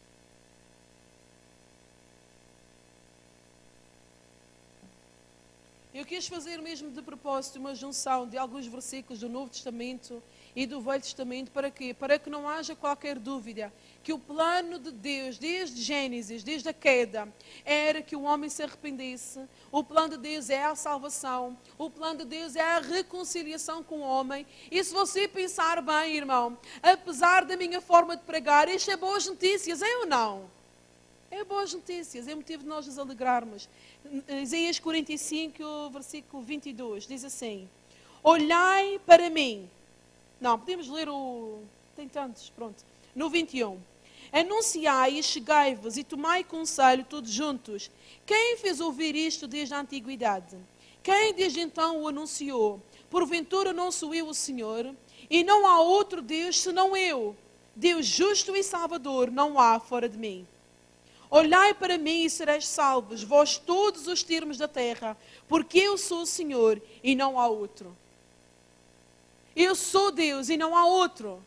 Eu quis fazer mesmo de propósito uma junção de alguns versículos do Novo Testamento e do Velho Testamento. Para quê? Para que não haja qualquer dúvida que o plano de Deus, desde Gênesis, desde a queda, era que o homem se arrependesse. O plano de Deus é a salvação. O plano de Deus é a reconciliação com o homem. E se você pensar bem, irmão, apesar da minha forma de pregar, isto é boas notícias, é ou não? É boas notícias, é motivo de nós nos alegrarmos. Isaías 45, versículo 22, diz assim: olhai para mim. Não, podemos ler o... Tem tantos, pronto. No 21. Anunciai e chegai-vos e tomai conselho todos juntos. Quem fez ouvir isto desde a antiguidade? Quem desde então o anunciou? Porventura não sou eu o Senhor? E não há outro Deus senão eu. Deus justo e salvador não há fora de mim. Olhai para mim e sereis salvos, vós todos os termos da terra, porque eu sou o Senhor e não há outro. Eu sou Deus e não há outro.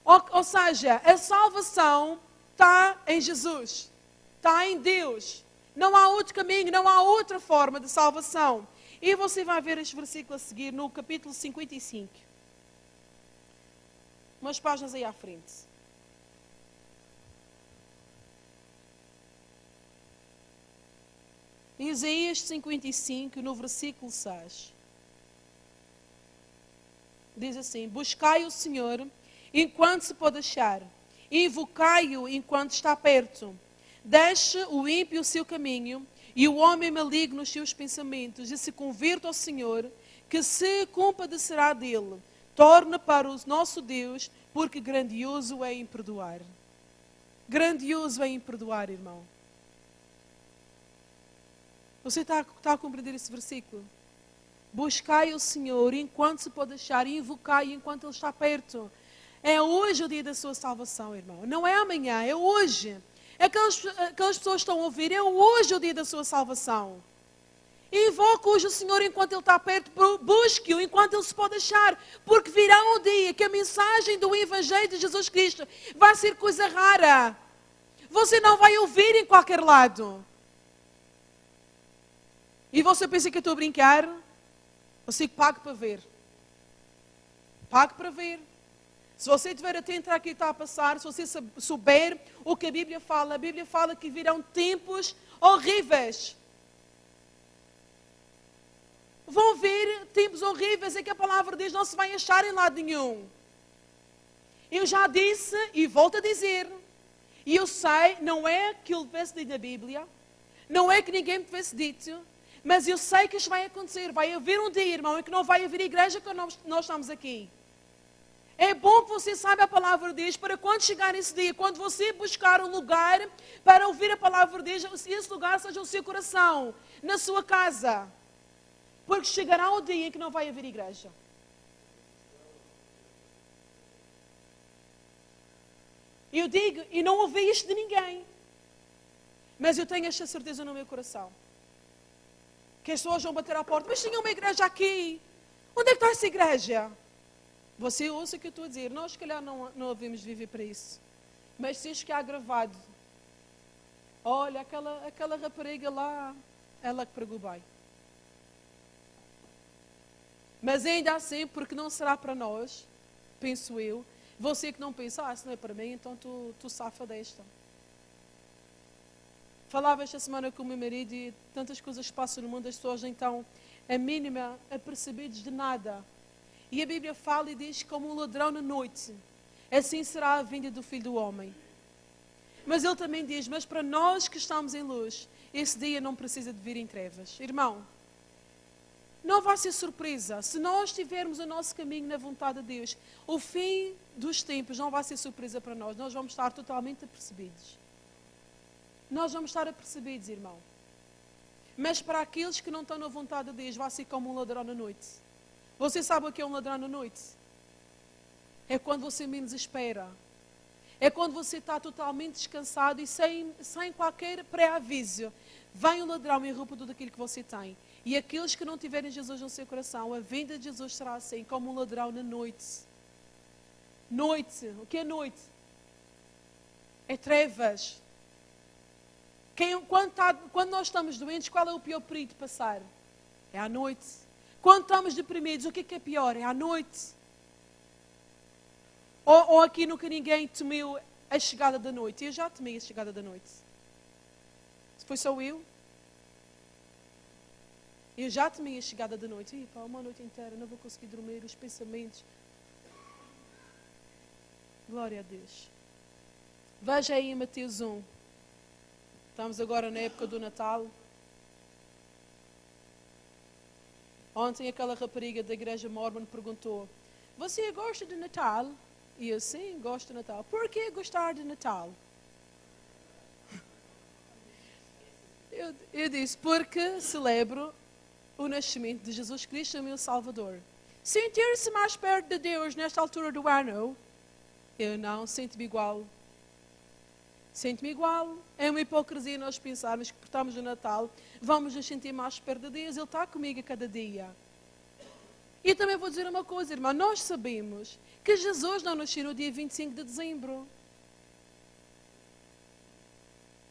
Ou seja, a salvação está em Jesus, está em Deus. Não há outro caminho, não há outra forma de salvação. E você vai ver este versículo a seguir no capítulo 55. Umas páginas aí à frente. Isaías 55, no versículo 6. Diz assim: buscai o Senhor enquanto se pode achar, invocai-o enquanto está perto. Deixe o ímpio o seu caminho e o homem maligno os seus pensamentos, e se convirta ao Senhor, que se compadecerá dele. Torne para o nosso Deus, porque grandioso é em perdoar. Grandioso é em perdoar, irmão. Você está a compreender esse versículo? Buscai o Senhor enquanto se pode achar, e invocai enquanto Ele está perto. É hoje o dia da sua salvação, irmão. Não é amanhã, é hoje. Aquelas pessoas estão a ouvir, é hoje o dia da sua salvação. Invoque hoje o Senhor enquanto Ele está perto, busque-o enquanto Ele se pode achar, porque virá um dia que a mensagem do Evangelho de Jesus Cristo vai ser coisa rara. Você não vai ouvir em qualquer lado. E você pensa que eu estou a brincar? Você pague para ver. Pague para ver. Se você estiver atento àquilo que está a passar, se você souber o que a Bíblia fala que virão tempos horríveis. Vão vir tempos horríveis em que a palavra de Deus não se vai achar em lado nenhum. Eu já disse e volto a dizer. E eu sei, não é que eu tivesse dito na Bíblia, não é que ninguém me tivesse dito, mas eu sei que isto vai acontecer. Vai haver um dia, irmão, em que não vai haver igreja quando nós estamos aqui. É bom que você saiba a palavra de Deus para quando chegar esse dia, quando você buscar um lugar para ouvir a palavra de Deus, esse lugar seja o seu coração, na sua casa. Porque chegará o dia em que não vai haver igreja. Eu digo, e não ouvi isto de ninguém, mas eu tenho esta certeza no meu coração. Que as pessoas vão bater à porta, mas tinha uma igreja aqui. Onde é que está essa igreja? Você ouça o que eu estou a dizer. Nós, se calhar, não devemos viver para isso. Mas se isto que há gravado, olha, aquela rapariga lá, ela que pregou bem. Mas ainda assim, porque não será para nós, penso eu, você que não pensa, isso não é para mim, então tu safa desta. Falava esta semana com o meu marido e tantas coisas passam no mundo, as pessoas então, a mínima, apercebidas de nada. E a Bíblia fala e diz como um ladrão na noite, assim será a vinda do Filho do Homem. Mas ele também diz, mas para nós que estamos em luz, esse dia não precisa de vir em trevas. Irmão, não vai ser surpresa. Se nós tivermos o nosso caminho na vontade de Deus, o fim dos tempos não vai ser surpresa para nós. Nós vamos estar totalmente apercebidos. Nós vamos estar apercebidos, irmão. Mas para aqueles que não estão na vontade de Deus, vai ser como um ladrão na noite. Você sabe o que é um ladrão na noite? É quando você menos espera. É quando você está totalmente descansado e sem qualquer pré-aviso. Vem o ladrão e rouba tudo aquilo que você tem. E aqueles que não tiverem Jesus no seu coração, a vinda de Jesus será assim, como um ladrão na noite. Noite. O que é noite? É trevas. Quando nós estamos doentes, qual é o pior período de passar? É à noite. Quando estamos deprimidos, o que é pior? É à noite. Ou aqui nunca ninguém temeu a chegada da noite. Eu já temei a chegada da noite. Foi só eu? Eu já temei a chegada da noite. Ih, pá, uma noite inteira, não vou conseguir dormir, os pensamentos. Glória a Deus. Veja aí em Mateus 1. Estamos agora na época do Natal. Ontem aquela rapariga da igreja Mormon perguntou: você gosta de Natal? E eu, sim, gosto de Natal. Por que gostar de Natal? Eu disse, porque celebro o nascimento de Jesus Cristo, o meu Salvador. Sentir-se mais perto de Deus nesta altura do ano? Eu não, sinto-me igual. Sinto-me igual. É uma hipocrisia nós pensarmos que por estarmos no Natal, vamos nos sentir mais perto de Deus. Ele está comigo a cada dia. E também vou dizer uma coisa, irmão. Nós sabemos que Jesus não nasceu no dia 25 de dezembro.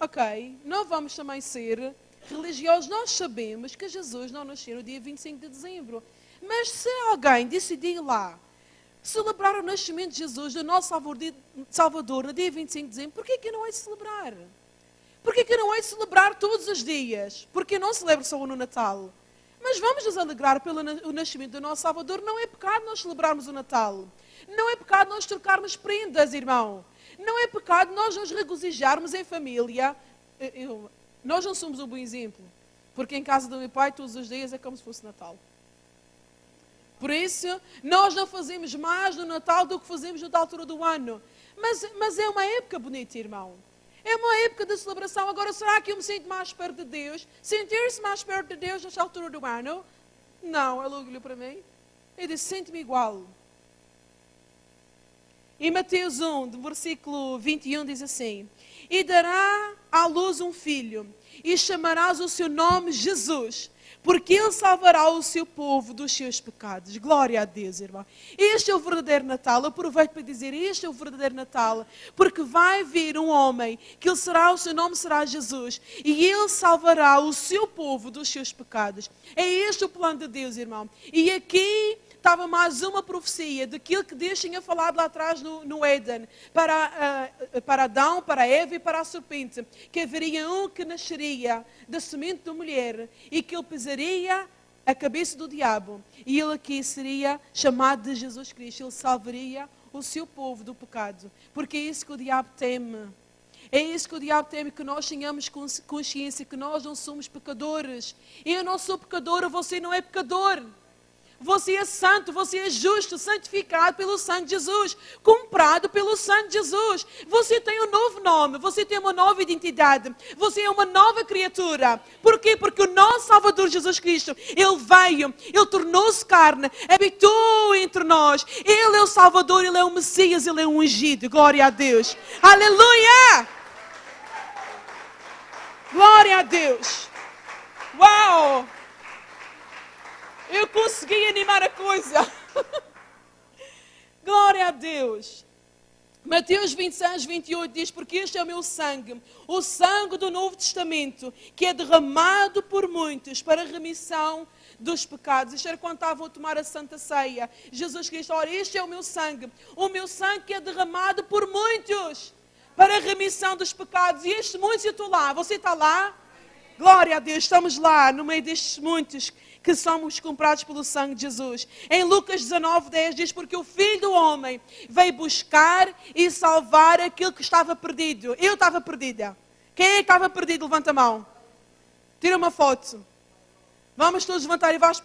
Ok? Não vamos também ser religiosos. Nós sabemos que Jesus não nasceu no dia 25 de dezembro. Mas se alguém decidir lá celebrar o nascimento de Jesus, do nosso Salvador, no dia 25 de dezembro, por que não é de celebrar? Por que não é de celebrar todos os dias? Porque não celebra só no Natal. Mas vamos nos alegrar pelo nascimento do nosso Salvador. Não é pecado nós celebrarmos o Natal. Não é pecado nós trocarmos prendas, irmão. Não é pecado nós nos regozijarmos em família. Nós não somos um bom exemplo. Porque em casa do meu pai, todos os dias é como se fosse Natal. Por isso, nós não fazemos mais no Natal do que fazemos noutra altura do ano. Mas é uma época bonita, irmão. É uma época de celebração. Agora, será que eu me sinto mais perto de Deus? Sentir-se mais perto de Deus nesta altura do ano? Não, ele olhou para mim. Eu disse, sinto-me igual. Em Mateus 1, do versículo 21, diz assim: e dará à luz um filho, e chamarás o seu nome Jesus, porque ele salvará o seu povo dos seus pecados. Glória a Deus, irmão. Este é o verdadeiro Natal. Eu aproveito para dizer, este é o verdadeiro Natal, porque vai vir um homem, que o seu nome será Jesus, e ele salvará o seu povo dos seus pecados. É este o plano de Deus, irmão. E aqui estava mais uma profecia daquilo que Deus tinha falado lá atrás no Éden, para Adão, para Eva e para a serpente, que haveria um que nasceria da semente da mulher e que ele pisaria a cabeça do diabo, e ele aqui seria chamado de Jesus Cristo. Ele salvaria o seu povo do pecado, porque é isso que o diabo teme. É isso que o diabo teme, que nós tenhamos consciência que nós não somos pecadores. Eu não sou pecadora, você não é pecador. Você é santo, você é justo, santificado pelo sangue de Jesus, comprado pelo sangue de Jesus. Você tem um novo nome, você tem uma nova identidade, você é uma nova criatura. Por quê? Porque o nosso Salvador Jesus Cristo, Ele veio, Ele tornou-se carne, habitou entre nós. Ele é o Salvador, Ele é o Messias, Ele é o ungido. Glória a Deus. Aleluia! Glória a Deus. Uau! Eu consegui animar a coisa. Glória a Deus. Mateus 26, 28 diz, porque este é o meu sangue, o sangue do Novo Testamento, que é derramado por muitos para a remissão dos pecados. Isto era quando estavam a tomar a Santa Ceia. Jesus Cristo, ora, este é o meu sangue que é derramado por muitos para a remissão dos pecados. E estes muitos, eu estou lá, você está lá? Glória a Deus, estamos lá, no meio destes muitos que somos comprados pelo sangue de Jesus. Em Lucas 19, 10 diz, porque o Filho do Homem veio buscar e salvar aquilo que estava perdido. Eu estava perdida. Quem é que estava perdido? Levanta a mão. Tira uma foto. Vamos todos levantar e vais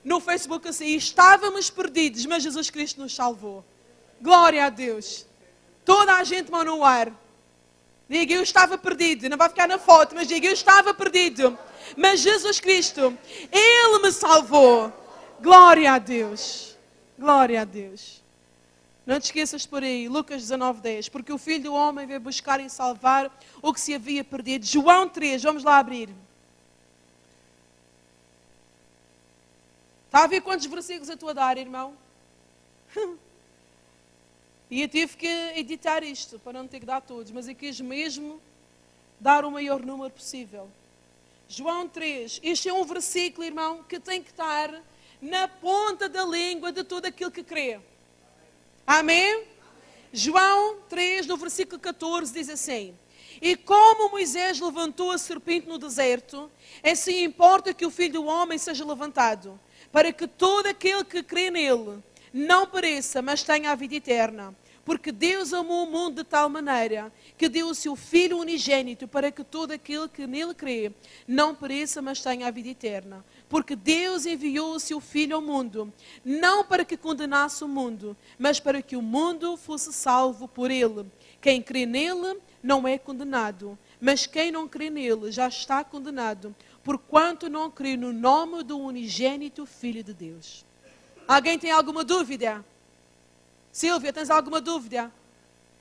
no Facebook assim. Estávamos perdidos, mas Jesus Cristo nos salvou. Glória a Deus. Toda a gente mão no ar. Diga, eu estava perdido. Não vai ficar na foto, mas diga, eu estava perdido. Mas Jesus Cristo, Ele me salvou. Glória a Deus. Glória a Deus. Não te esqueças por aí, Lucas 19, 10. Porque o Filho do Homem veio buscar e salvar o que se havia perdido. João 3, vamos lá abrir. Está a ver quantos versículos eu estou a dar, irmão? E eu tive que editar isto, para não ter que dar todos, mas eu quis mesmo dar o maior número possível. João 3, este é um versículo, irmão, que tem que estar na ponta da língua de todo aquilo que crê. Amém? João 3, no versículo 14, diz assim: e como Moisés levantou a serpente no deserto, assim importa que o Filho do Homem seja levantado, para que todo aquele que crê nele não pereça, mas tenha a vida eterna. Porque Deus amou o mundo de tal maneira que deu o seu Filho unigênito para que todo aquele que nele crê não pereça, mas tenha a vida eterna. Porque Deus enviou o seu Filho ao mundo, não para que condenasse o mundo, mas para que o mundo fosse salvo por ele. Quem crê nele não é condenado, mas quem não crê nele já está condenado, porquanto não crê no nome do unigênito Filho de Deus. Alguém tem alguma dúvida? Silvia, tens alguma dúvida?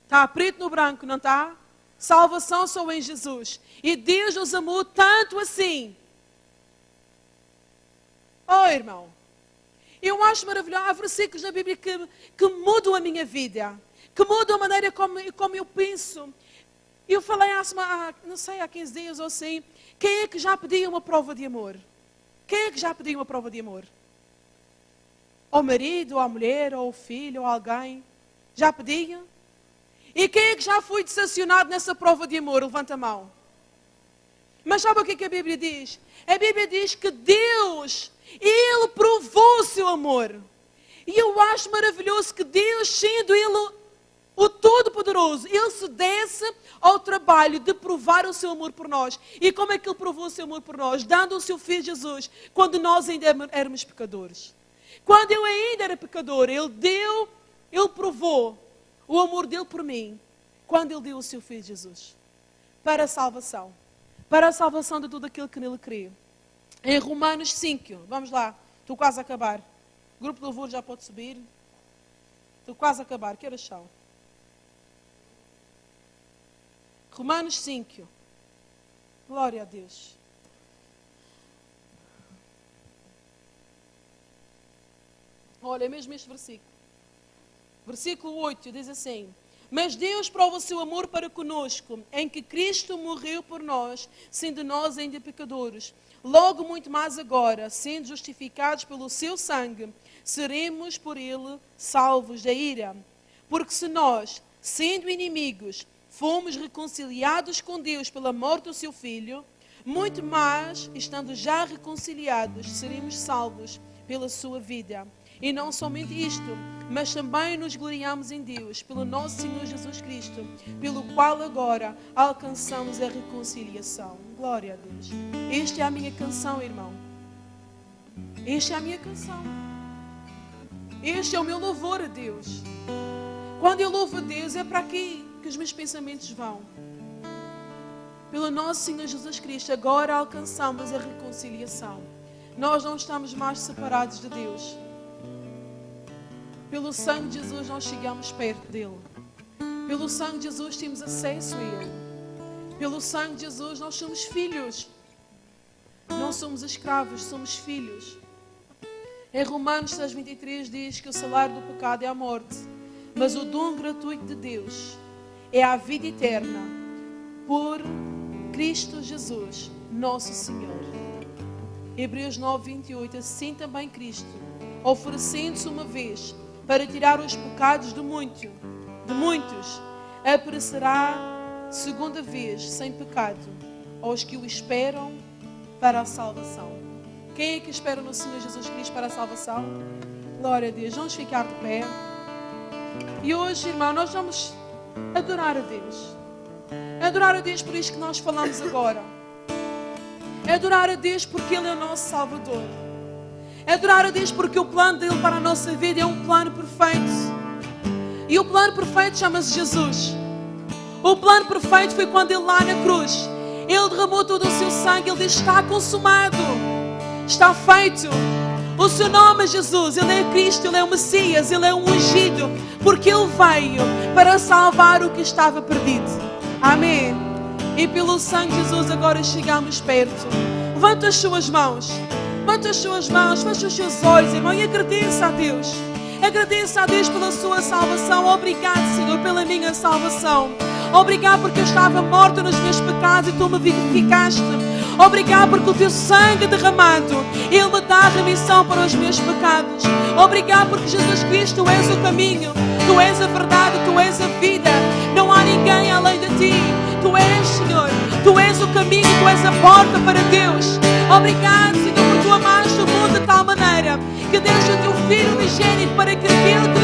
Está preto no branco, não está? Salvação só em Jesus. E Deus nos amou tanto assim. Oh, irmão, eu acho maravilhoso. Há versículos na Bíblia que mudam a minha vida, que mudam a maneira como eu penso. Eu falei não sei, há 15 dias ou assim, quem é que já pediu uma prova de amor? Quem é que já pediu uma prova de amor? Ao marido, ou à mulher, ou ao filho, ou a alguém. Já pediam? E quem é que já foi decepcionado nessa prova de amor? Levanta a mão. Mas sabe o que a Bíblia diz? A Bíblia diz que Deus, Ele provou o seu amor. E eu acho maravilhoso que Deus, sendo Ele o Todo-Poderoso, Ele se desse ao trabalho de provar o seu amor por nós. E como é que Ele provou o seu amor por nós? Dando o seu Filho Jesus, quando nós ainda éramos pecadores. Quando eu ainda era pecador, Ele provou o amor dEle por mim, quando Ele deu o seu Filho Jesus, para a salvação de tudo aquilo que nele crê. Em Romanos 5, vamos lá, estou quase a acabar. O grupo de louvor já pode subir. Estou quase a acabar, que horas são? Romanos 5, glória a Deus. Olha, é mesmo este versículo. Versículo 8 diz assim: mas Deus prova o seu amor para conosco, em que Cristo morreu por nós, sendo nós ainda pecadores. Logo, muito mais agora, sendo justificados pelo seu sangue, seremos por ele salvos da ira. Porque se nós, sendo inimigos, fomos reconciliados com Deus pela morte do seu Filho, muito mais, estando já reconciliados, seremos salvos pela sua vida. E não somente isto, mas também nos gloriamos em Deus, pelo nosso Senhor Jesus Cristo, pelo qual agora alcançamos a reconciliação. Glória a Deus. Esta é a minha canção, irmão. Esta é a minha canção. Este é o meu louvor a Deus. Quando eu louvo a Deus, é para aqui que os meus pensamentos vão. Pelo nosso Senhor Jesus Cristo, agora alcançamos a reconciliação. Nós não estamos mais separados de Deus. Pelo sangue de Jesus nós chegamos perto dEle. Pelo sangue de Jesus temos acesso a Ele. Pelo sangue de Jesus nós somos filhos. Não somos escravos, somos filhos. Em Romanos 6:23 diz que o salário do pecado é a morte, mas o dom gratuito de Deus é a vida eterna por Cristo Jesus, nosso Senhor. Hebreus 9:28, assim também Cristo, oferecendo-se uma vez para tirar os pecados de muitos, aparecerá segunda vez sem pecado aos que o esperam para a salvação. Quem é que espera no Senhor Jesus Cristo para a salvação? Glória a Deus. Vamos ficar de pé. E hoje, irmão, nós vamos adorar a Deus. Adorar a Deus por isto que nós falamos agora. Adorar a Deus porque Ele é o nosso Salvador. Adorar a Deus porque o plano dEle para a nossa vida é um plano perfeito. E o plano perfeito chama-se Jesus. O plano perfeito foi quando Ele lá na cruz, Ele derramou todo o seu sangue. Ele disse: está consumado, está feito. O seu nome é Jesus. Ele é Cristo, Ele é o Messias, Ele é o ungido, porque Ele veio para salvar o que estava perdido. Amém. E pelo sangue de Jesus agora chegamos perto. Levanta as suas mãos. Levanta as suas mãos, fecha os seus olhos, irmão, e agradeça a Deus. Agradeça a Deus pela sua salvação. Obrigado, Senhor, pela minha salvação. Obrigado porque eu estava morta nos meus pecados e Tu me vivificaste. Obrigado porque o Teu sangue derramado, Ele me dá remissão para os meus pecados. Obrigado porque Jesus Cristo, Tu és o caminho, Tu és a verdade, Tu és a vida. Não há ninguém além de Ti. Tu és, Senhor, Tu és o caminho, Tu és a porta para Deus. Obrigado, Senhor, porque Tu amaste o mundo de tal maneira que deste o Teu Filho unigênito para que aquele